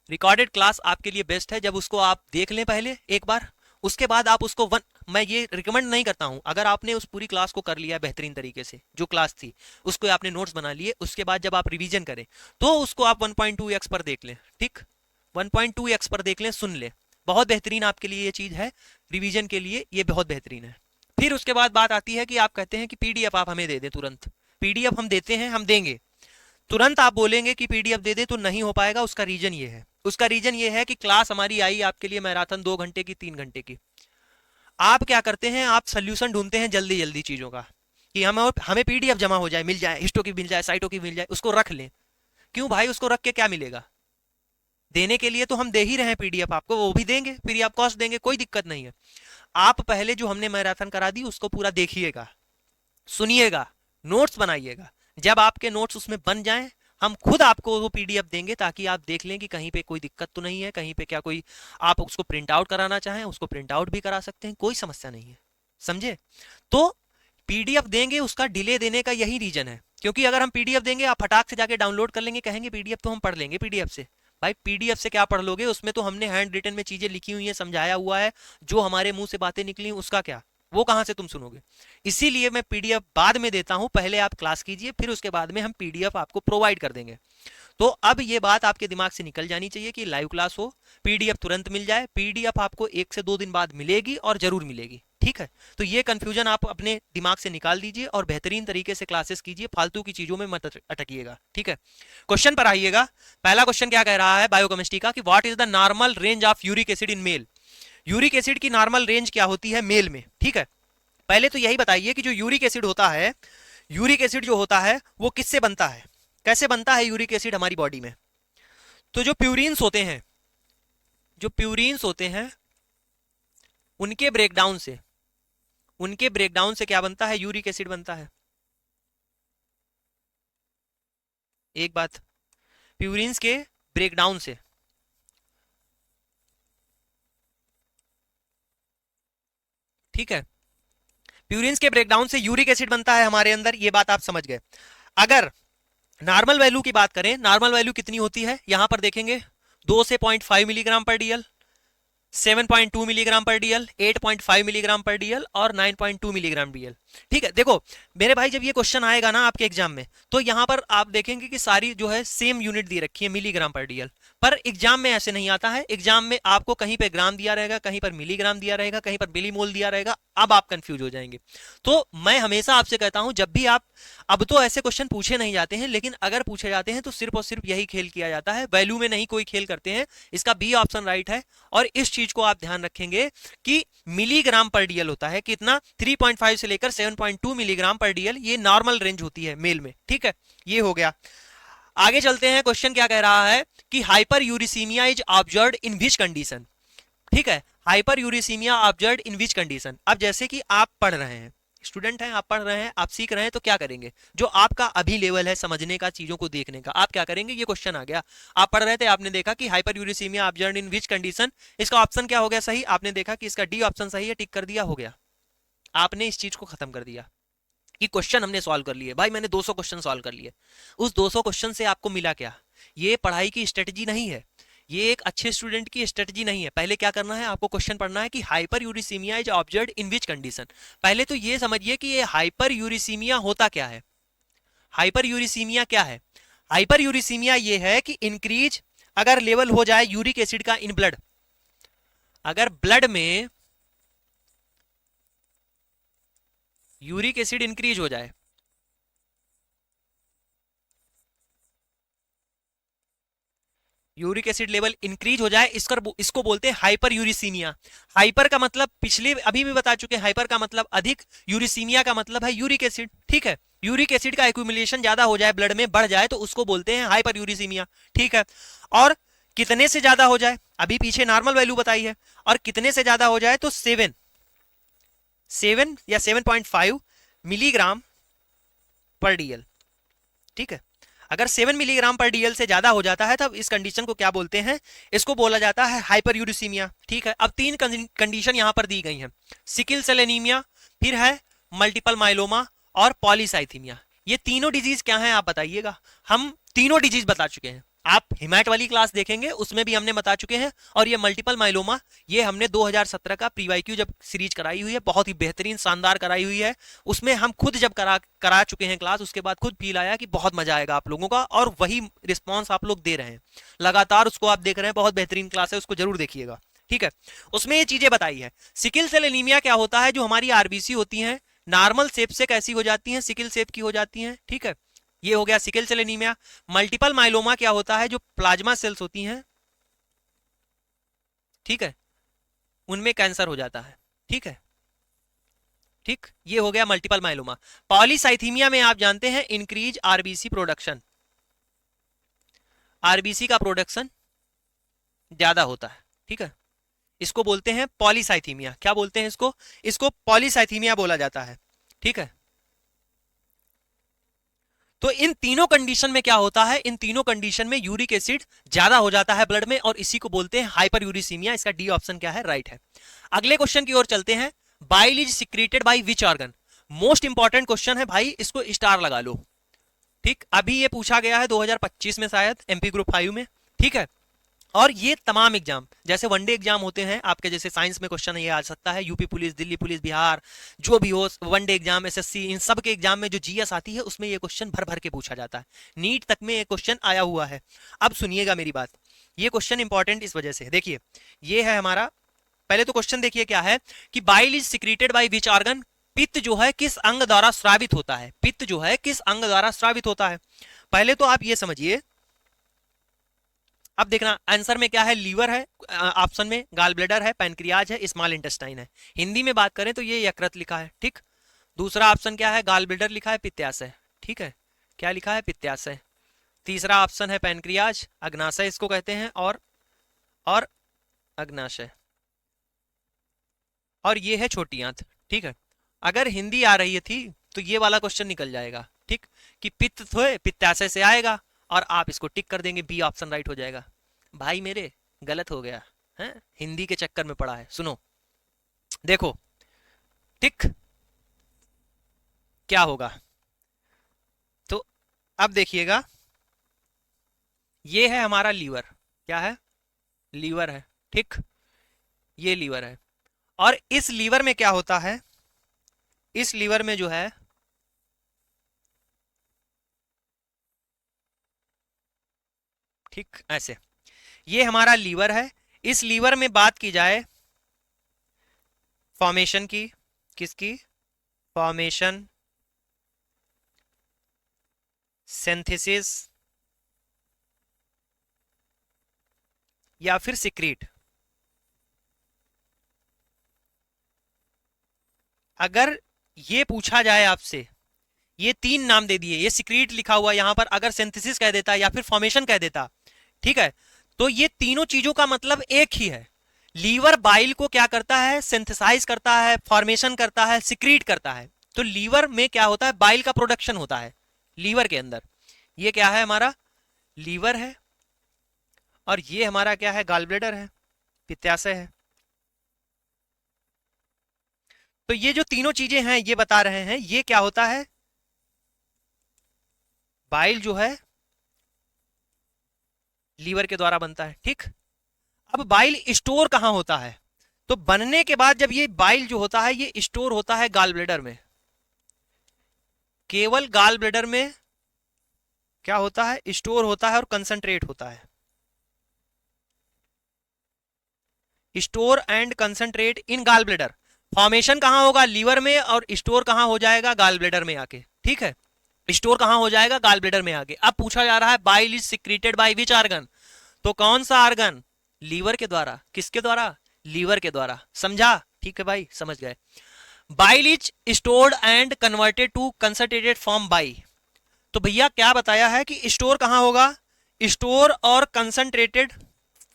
रिकॉर्डेड क्लास आपके लिए बेस्ट है, जब उसको आप देख लें पहले एक बार, उसके बाद आप उसको मैं ये रिकमेंड नहीं करता हूं, अगर आपने उस पूरी क्लास को कर लिया बेहतरीन तरीके से, जो क्लास थी उसको आपने नोट्स बना लिए, उसके बाद जब आप रिवीजन करें तो उसको आप 1.2x पर देख लें, ठीक, 1.2x पर देख लें, सुन लें, बहुत बेहतरीन आपके लिए ये चीज है, रिवीजन के लिए ये बहुत बेहतरीन है। फिर उसके बाद बात आती है कि आप कहते हैं कि पीडीएफ आप हमें दे दें तुरंत, पीडीएफ हम देते हैं, हम देंगे तुरंत, आप बोलेंगे कि पीडीएफ दे दे तो नहीं हो पाएगा, उसका रीजन ये है, उसका रीजन ये है कि क्लास हमारी आई आपके लिए मैराथन 2 घंटे की 3 घंटे की, आप क्या करते हैं, आप सोल्यूशन ढूंढते हैं जल्दी जल्दी चीजों का, कि हमें पीडीएफ जमा हो जाए, मिल जाए, हिस्टो की मिल जाए, साइटों की मिल जाए, उसको रख लें। क्यों भाई, उसको रख के क्या मिलेगा, देने के लिए तो हम दे ही रहे हैं पीडीएफ आपको, वो भी देंगे, फ्री ऑफ कॉस्ट देंगे, कोई दिक्कत नहीं है। आप पहले जो हमने मैराथन करा दी उसको पूरा देखिएगा, सुनिएगा, नोट्स बनाइएगा, जब आपके नोट्स उसमें बन जाएं हम खुद आपको वो पीडीएफ देंगे, ताकि आप देख लें कि कहीं पे कोई दिक्कत तो नहीं है, कहीं पे क्या कोई आप उसको प्रिंट आउट कराना चाहें उसको प्रिंट आउट भी करा सकते हैं, कोई समस्या नहीं है, समझे। तो पीडीएफ देंगे, उसका डिले देने का यही रीजन है, क्योंकि अगर हम पीडीएफ देंगे आप फटाक से जाके डाउनलोड कर लेंगे, कहेंगे पीडीएफ तो हम पढ़ लेंगे पीडीएफ से, भाई पीडीएफ से क्या पढ़ लोगे, उसमें तो हमने हैंड रिटन में चीजें लिखी हुई है, समझाया हुआ है, जो हमारे मुंह से बातें निकली उसका क्या, वो कहां से तुम सुनोगे। इसीलिए मैं पीडीएफ बाद में देता हूं, पहले आप क्लास कीजिए, फिर उसके बाद में हम पीडीएफ आपको प्रोवाइड कर देंगे। तो अब ये बात आपके दिमाग से निकल जानी चाहिए कि लाइव क्लास हो, पीडीएफ तुरंत मिल जाए, पीडीएफ आपको 1 से 2 दिन बाद मिलेगी और जरूर मिलेगी, ठीक है। तो ये कंफ्यूजन आप अपने दिमाग से निकाल दीजिए और बेहतरीन तरीके से क्लासेस कीजिए, फालतू की चीजों में मत अटकिएगा, ठीक है। क्वेश्चन पर आइएगा, पहला क्वेश्चन क्या कह रहा है बायोकेमिस्ट्री का, कि what is the normal range of uric acid in male, uric acid की नॉर्मल रेंज क्या होती है मेल में, ठीक है। पहले तो यही बताइए कि जो यूरिक एसिड होता है, यूरिक एसिड जो होता है वो किससे बनता है, कैसे बनता है यूरिक एसिड हमारी बॉडी में। तो जो प्यूरिन्स होते हैं, जो प्यूरिन्स होते हैं उनके ब्रेकडाउन से, उनके ब्रेकडाउन से क्या बनता है, यूरिक एसिड बनता है। एक बात, प्यूरिन्स के ब्रेकडाउन से, ठीक है, प्यूरिन्स के ब्रेकडाउन से यूरिक एसिड बनता है हमारे अंदर, ये बात आप समझ गए। अगर नॉर्मल वैल्यू की बात करें, नॉर्मल वैल्यू कितनी होती है, यहां पर देखेंगे 2 से 0.5 मिलीग्राम पर डीएल, 7.2 मिलीग्राम पर डीएल, 8.5 मिलीग्राम पर डीएल और 9.2 मिलीग्राम डीएल, ठीक है। देखो मेरे भाई, जब ये क्वेश्चन आएगा ना आपके एग्जाम में, तो यहां पर आप देखेंगे कि सारी जो है सेम यूनिट दी रखी है, मिलीग्राम पर डीएल, पर एग्जाम में ऐसे नहीं आता है, एग्जाम में आपको कहीं पे ग्राम दिया रहेगा, कहीं पर मिलीग्राम दिया रहेगा, कहीं पर मिलीमोल दिया रहेगा, अब आप कंफ्यूज हो जाएंगे। तो मैं हमेशा आपसे कहता हूं, जब भी आप, अब तो ऐसे क्वेश्चन पूछे नहीं जाते हैं, लेकिन अगर पूछे जाते हैं तो सिर्फ और सिर्फ यही खेल किया जाता है, वैल्यू में नहीं कोई खेल करते हैं, इसका बी ऑप्शन राइट है। और इस चीज को आप ध्यान रखेंगे कि मिलीग्राम पर डीएल होता है कितना, 3.5 से लेकर 7.2 मिलीग्राम पर डीएल, ये नॉर्मल रेंज होती है मेल में, ठीक है। ये हो गया, आगे चलते हैं। क्वेश्चन क्या कह रहा है कि hyper uricaemia is observed in which condition, ठीक है, hyper uricaemia observed in which condition. अब जैसे कि आप पढ़ रहे हैं, स्टूडेंट हैं, आप पढ़ रहे हैं, आप सीख रहे हैं, तो क्या करेंगे, जो आपका अभी लेवल है समझने का, चीजों को देखने का, आप क्या करेंगे, ये क्वेश्चन आ गया, आप पढ़ रहे थे, आपने देखा कि hyper uricaemia observed in which condition, इसका ऑप्शन क्या हो गया सही, आपने देखा कि इसका डी ऑप्शन सही है, टिक कर दिया, हो गया, आपने इस चीज को खत्म कर दिया कि क्वेश्चन हमने सॉल्व कर लिए। भाई मैंने 200 क्वेश्चन सॉल्व कर लिए, उस 200 क्वेश्चन से आपको मिला क्या, ये पढ़ाई की स्ट्रेटजी नहीं है, ये एक अच्छे स्टूडेंट की स्ट्रेटजी नहीं है। पहले क्या करना है, आपको क्वेश्चन पढ़ना है कि hyper uricaemia is observed in which condition. पहले तो ये समझिए कि ये हाइपर यूरिसीमिया होता क्या है। हाइपर यूरिसीमिया क्या है, हाइपर यूरिसीमिया ये है कि इंक्रीज अगर लेवल हो जाए यूरिक एसिड का इन ब्लड, अगर ब्लड में यूरिक एसिड इंक्रीज हो जाए, यूरिक एसिड लेवल इंक्रीज हो जाए, इसको बोलते हैं हाइपर यूरिसीमिया। हाइपर का मतलब पिछले अभी भी बता चुके हैं, हाइपर का मतलब अधिक, यूरिसीमिया का मतलब है यूरिक एसिड, ठीक है, यूरिक एसिड का एक्यूमुलेशन ज्यादा हो जाए, ब्लड में बढ़ जाए, तो उसको बोलते हैं हाइपर यूरिसीमिया, ठीक है। और कितने से ज्यादा हो जाए, अभी पीछे नॉर्मल वैल्यू बताई है, और कितने से ज्यादा हो जाए तो 7 या 7.5 मिलीग्राम पर डीएल, ठीक है। अगर 7 मिलीग्राम पर डीएल से ज्यादा हो जाता है तब इस कंडीशन को क्या बोलते हैं, इसको बोला जाता है हाइपर यूरिसीमिया, ठीक है। अब 3 कंडीशन यहां पर दी गई हैं, सिकिल सेल एनीमिया, फिर है मल्टीपल माइलोमा और पॉलीसाइथीमिया। ये तीनों डिजीज क्या हैं आप बताइएगा, हम तीनों डिजीज बता चुके हैं, आप हिमैट वाली क्लास देखेंगे उसमें भी हमने बता चुके हैं, और ये मल्टीपल माइलोमा ये हमने 2017 का प्री वाईक्यू जब सीरीज कराई हुई है, बहुत ही बेहतरीन शानदार कराई हुई है, उसमें हम खुद जब करा चुके हैं क्लास, उसके बाद खुद फील आया कि बहुत मजा आएगा आप लोगों का, और वही रिस्पॉन्स आप लोग दे रहे हैं लगातार, उसको आप देख रहे हैं, बहुत बेहतरीन क्लास है, उसको जरूर देखिएगा, ठीक है। उसमें ये चीजें बताई है। सिकिल सेल एनीमिया क्या होता है, जो हमारी आरबीसी होती है नॉर्मल शेप से कैसी हो जाती हैं, सिकिल शेप की हो जाती हैं, ठीक है, ये हो गया sickle cell anaemia. Multiple myeloma क्या होता है, जो प्लाज्मा सेल्स होती हैं, ठीक है, उनमें कैंसर हो जाता है, ठीक है, ठीक, ये हो गया मल्टीपल माइलोमा। पॉलीसाइथीमिया में आप जानते हैं इंक्रीज आरबीसी प्रोडक्शन, आरबीसी का प्रोडक्शन ज्यादा होता है, ठीक है, इसको बोलते हैं पॉलीसाइथीमिया, क्या बोलते हैं इसको, इसको पॉलीसाइथीमिया बोला जाता है, ठीक है। तो इन तीनों कंडीशन में क्या होता है, इन तीनों कंडीशन में यूरिक एसिड ज्यादा हो जाता है ब्लड में, और इसी को बोलते हैं हाइपर यूरिसीमिया, इसका डी ऑप्शन क्या है, राइट है। अगले क्वेश्चन की ओर चलते हैं, bile is secreted by which organ, most important question है भाई, इसको स्टार लगा लो, ठीक, अभी ये पूछा गया है 2025 में शायद एमपी ग्रुप 5 में, ठीक है। और ये तमाम एग्जाम जैसे वनडे एग्जाम होते हैं आपके, जैसे साइंस में क्वेश्चन ये आ सकता है, UP police, Delhi police, Bihar, जो भी हो, वनडे एग्जाम, एसएससी, इन सब के एग्जाम में जो जीएस आती है उसमें ये क्वेश्चन भर भर के पूछा जाता है, नीट तक में ये क्वेश्चन आया हुआ है। अब सुनिएगा मेरी बात, ये क्वेश्चन इंपॉर्टेंट इस वजह से, देखिए ये है हमारा, पहले तो क्वेश्चन देखिए क्या है कि bile is secreted by which organ, पित्त जो है किस अंग द्वारा स्रावित होता है, पित्त जो है किस अंग द्वारा स्रावित होता है। पहले तो आप ये समझिए, अब देखना आंसर में क्या है, लीवर है, ऑप्शन में गाल ब्लैडर है, पैनक्रियाज है, स्मॉल इंटेस्टाइन है, हिंदी में बात करें तो ये यकृत लिखा है, ठीक। दूसरा ऑप्शन क्या है, गाल ब्लैडर लिखा है, पित्ताशय, ठीक है, क्या लिखा है, पित्ताशय। तीसरा ऑप्शन है पैनक्रियाज, अग्नाशय इसको कहते हैं, और अग्नाशय, और ये है छोटी आंत, ठीक है। अगर हिंदी आ रही थी तो ये वाला क्वेश्चन निकल जाएगा, ठीक, कि पित्त पित्ताशय से आएगा, और आप इसको टिक कर देंगे, बी ऑप्शन राइट हो जाएगा। भाई मेरे गलत हो गया है, हिंदी के चक्कर में पड़ा है, सुनो देखो, टिक क्या होगा, तो अब देखिएगा, ये है हमारा लीवर, क्या है, लीवर है, ठीक, ये लीवर है, और इस लीवर में क्या होता है, इस लीवर में जो है, ठीक ऐसे, ये हमारा लीवर है, इस लीवर में बात की जाए फॉर्मेशन की, किसकी, फॉर्मेशन, सिंथेसिस, या फिर सिक्रीट, अगर ये पूछा जाए आपसे, ये 3 नाम दे दिए, ये सिक्रीट लिखा हुआ यहां पर, अगर सिंथेसिस कह देता या फिर फॉर्मेशन कह देता, ठीक है, तो ये तीनों चीजों का मतलब एक ही है, लीवर बाइल को क्या करता है, सिंथेसाइज करता है, फॉर्मेशन करता है, सिक्रीट करता है, तो लीवर में क्या होता है, बाइल का प्रोडक्शन होता है लीवर के अंदर। ये क्या है, हमारा लीवर है, और ये हमारा क्या है, गॉल ब्लैडर है, पित्ताशय है। तो ये जो तीनों चीजें हैं ये बता रहे हैं, ये क्या होता है, बाइल जो है लीवर के द्वारा बनता है। ठीक, अब बाइल स्टोर कहां होता है, तो बनने के बाद जब ये बाइल जो होता है ये स्टोर होता है गॉल ब्लैडर में। केवल गॉल ब्लैडर में क्या होता है, स्टोर होता है और कंसंट्रेट होता है। Store and concentrate in gall bladder. Formation कहां होगा, लीवर में, और स्टोर कहां हो जाएगा, गॉल ब्लैडर में आके। ठीक है, स्टोर कहां हो जाएगा, गॉल ब्लैडर में आके। अब पूछा जा रहा है bile is secreted by which organ, तो कौन सा ऑर्गन, लीवर के द्वारा। किसके द्वारा, लीवर के द्वारा। समझा, ठीक है भाई, समझ गए। Bile is stored and converted to concentrated form by. तो भैया क्या बताया है कि स्टोर कहां होगा, स्टोर और कंसंट्रेटेड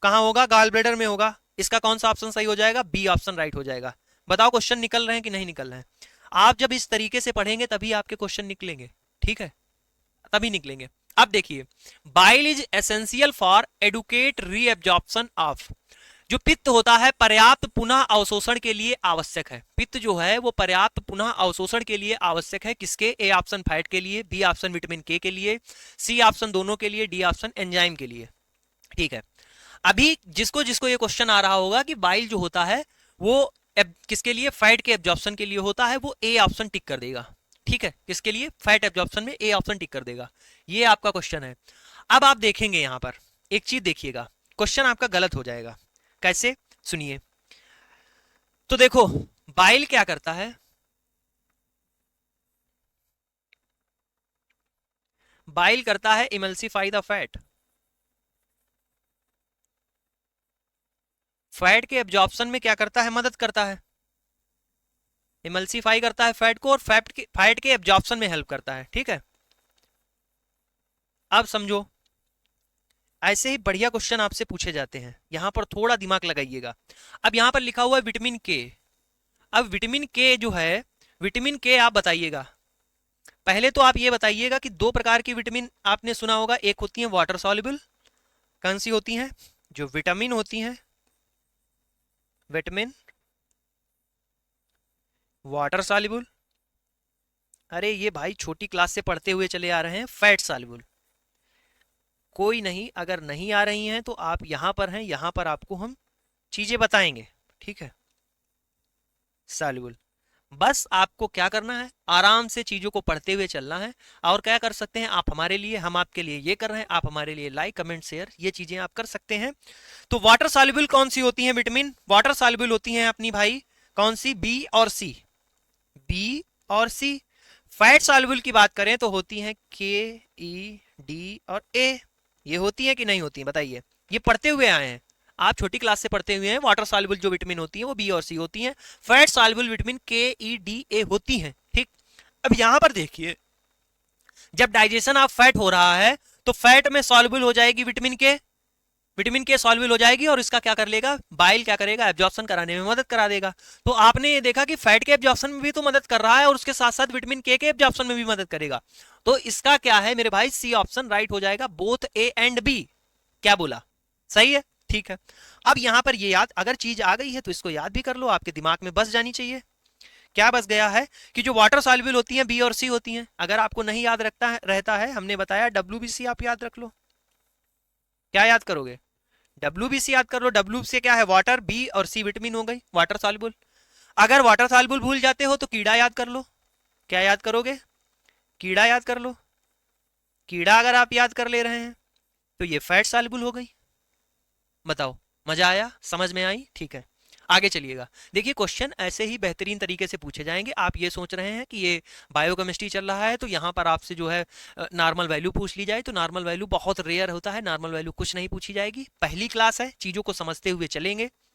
कहां होगा, गॉल ब्लैडर में होगा। इसका कौन सा ऑप्शन सही हो जाएगा, बी ऑप्शन राइट हो जाएगा। बताओ क्वेश्चन निकल रहे हैं कि नहीं निकल रहे हैं। आप जब इस तरीके से पढ़ेंगे तभी आपके क्वेश्चन निकलेंगे, ठीक है, तभी निकलेंगे। अब देखिए, bile is essential for adequate reabsorption of. जो पित्त होता है पर्याप्त पुनः अवशोषण के लिए आवश्यक है। पित्त जो है वो पर्याप्त पुनः अवशोषण के लिए आवश्यक है। किसके, ए ऑप्शन फैट के लिए, बी ऑप्शन विटामिन के लिए, सी ऑप्शन दोनों के लिए, डी ऑप्शन एंजाइम के लिए। ठीक है, अभी जिसको जिसको ये क्वेश्चन आ रहा होगा कि बाइल जो होता है वो किसके लिए, फैट के एब्जॉर्प्शन के लिए होता है, वो ए ऑप्शन टिक कर देगा। ठीक है, किसके लिए, फैट एब्जॉर्प्शन में ए ऑप्शन टिक कर देगा। ये आपका क्वेश्चन है। अब आप देखेंगे यहां पर एक चीज देखिएगा, क्वेश्चन आपका गलत हो जाएगा। कैसे, सुनिए। तो देखो बाइल क्या करता है, बाइल करता है इमल्सिफाई द फैट। फैट के एब्जॉर्प्शन में क्या करता है, मदद करता है, इमल्सिफाई करता है फैट को, और फैट के एब्जॉर्प्शन में हेल्प करता है। ठीक है, अब समझो, ऐसे ही बढ़िया क्वेश्चन आपसे पूछे जाते हैं, यहां पर थोड़ा दिमाग लगाइएगा। अब यहां पर लिखा हुआ है विटामिन के। अब विटामिन के जो है, विटामिन के आप बताइएगा। पहले तो आप ये बताइएगा कि दो प्रकार की विटामिन आपने सुना होगा, एक होती है वाटर सॉल्युबल, कौन सी होती हैं, जो विटामिन होती हैं, विटामिन वाटर सॉल्युबल। अरे ये भाई छोटी क्लास से पढ़ते हुए चले आ रहे हैं, फैट सॉल्युबल। कोई नहीं, अगर नहीं आ रही हैं तो आप यहां पर हैं, यहां पर आपको हम चीजें बताएंगे। ठीक है, सॉल्युबल। बस आपको क्या करना है, आराम से चीजों को पढ़ते हुए चलना है। और क्या कर सकते हैं आप हमारे लिए, हम आपके लिए ये कर रहे हैं, आप हमारे लिए लाइक कमेंट शेयर ये चीजें आप कर सकते हैं। तो वाटर सॉल्युबल कौन सी होती है विटामिन, वाटर सॉल्युबल होती है अपनी भाई कौन सी, बी और सी, बी और सी। फैट सॉल्युबल की बात करें तो होती हैं के, ई, डी और ए। ये होती है कि नहीं होती है, बताइए। ये पढ़ते हुए आए हैं, आप छोटी क्लास से पढ़ते हुए हैं। वाटर सॉल्युबल जो विटामिन होती है वो बी और सी होती हैं, फैट सॉल्युबल विटामिन के, ई, डी, ए होती हैं। ठीक, अब यहां पर देखिए, जब डाइजेशन ऑफ फैट हो रहा है तो फैट में सॉल्युबल हो जाएगी विटामिन के, विटामिन के सॉल्युबल हो जाएगी, और इसका क्या कर लेगा, बाइल क्या करेगा, एब्जॉर्प्शन कराने में मदद करा देगा। तो आपने ये देखा कि फैट के एब्जॉर्प्शन में भी तो मदद कर रहा है, और उसके साथ साथ विटामिन के एब्जॉर्प्शन में भी मदद करेगा। तो इसका क्या है मेरे भाई, सी ऑप्शन राइट हो जाएगा, बोथ ए एंड बी। क्या बोला, सही है, ठीक है। अब यहां पर ये याद, अगर चीज आ गई है तो इसको याद भी कर लो, आपके दिमाग में बस जानी चाहिए। क्या बस गया है कि जो वाटर सॉल्युबल होती हैं बी और सी होती हैं। अगर आपको नहीं याद रहता है, हमने बताया WBC आप याद रख लो। क्या याद करोगे, WBC याद कर लो। W से क्या है, वाटर, बी और सी विटामिन हो गई वाटर सॉल्युबल। अगर वाटर सॉल्युबल भूल जाते हो तो कीड़ा याद कर लो। क्या याद करोगे, कीड़ा याद कर लो। कीड़ा अगर आप याद कर ले रहे हैं तो ये फैट सॉल्युबल हो गई। बताओ, मजा आया, समझ में आई, ठीक है। आगे चलिएगा, देखिए क्वेश्चन ऐसे ही बेहतरीन तरीके से पूछे जाएंगे। आप ये सोच रहे हैं कि ये बायोकेमिस्ट्री चल रहा है तो यहाँ पर आपसे जो है नॉर्मल वैल्यू पूछ ली जाए, तो नॉर्मल वैल्यू बहुत रेयर होता है, नॉर्मल वैल्यू कुछ नहीं पूछी जाएगी। पहली क्लास है, चीजों को समझते हुए चलेंगे,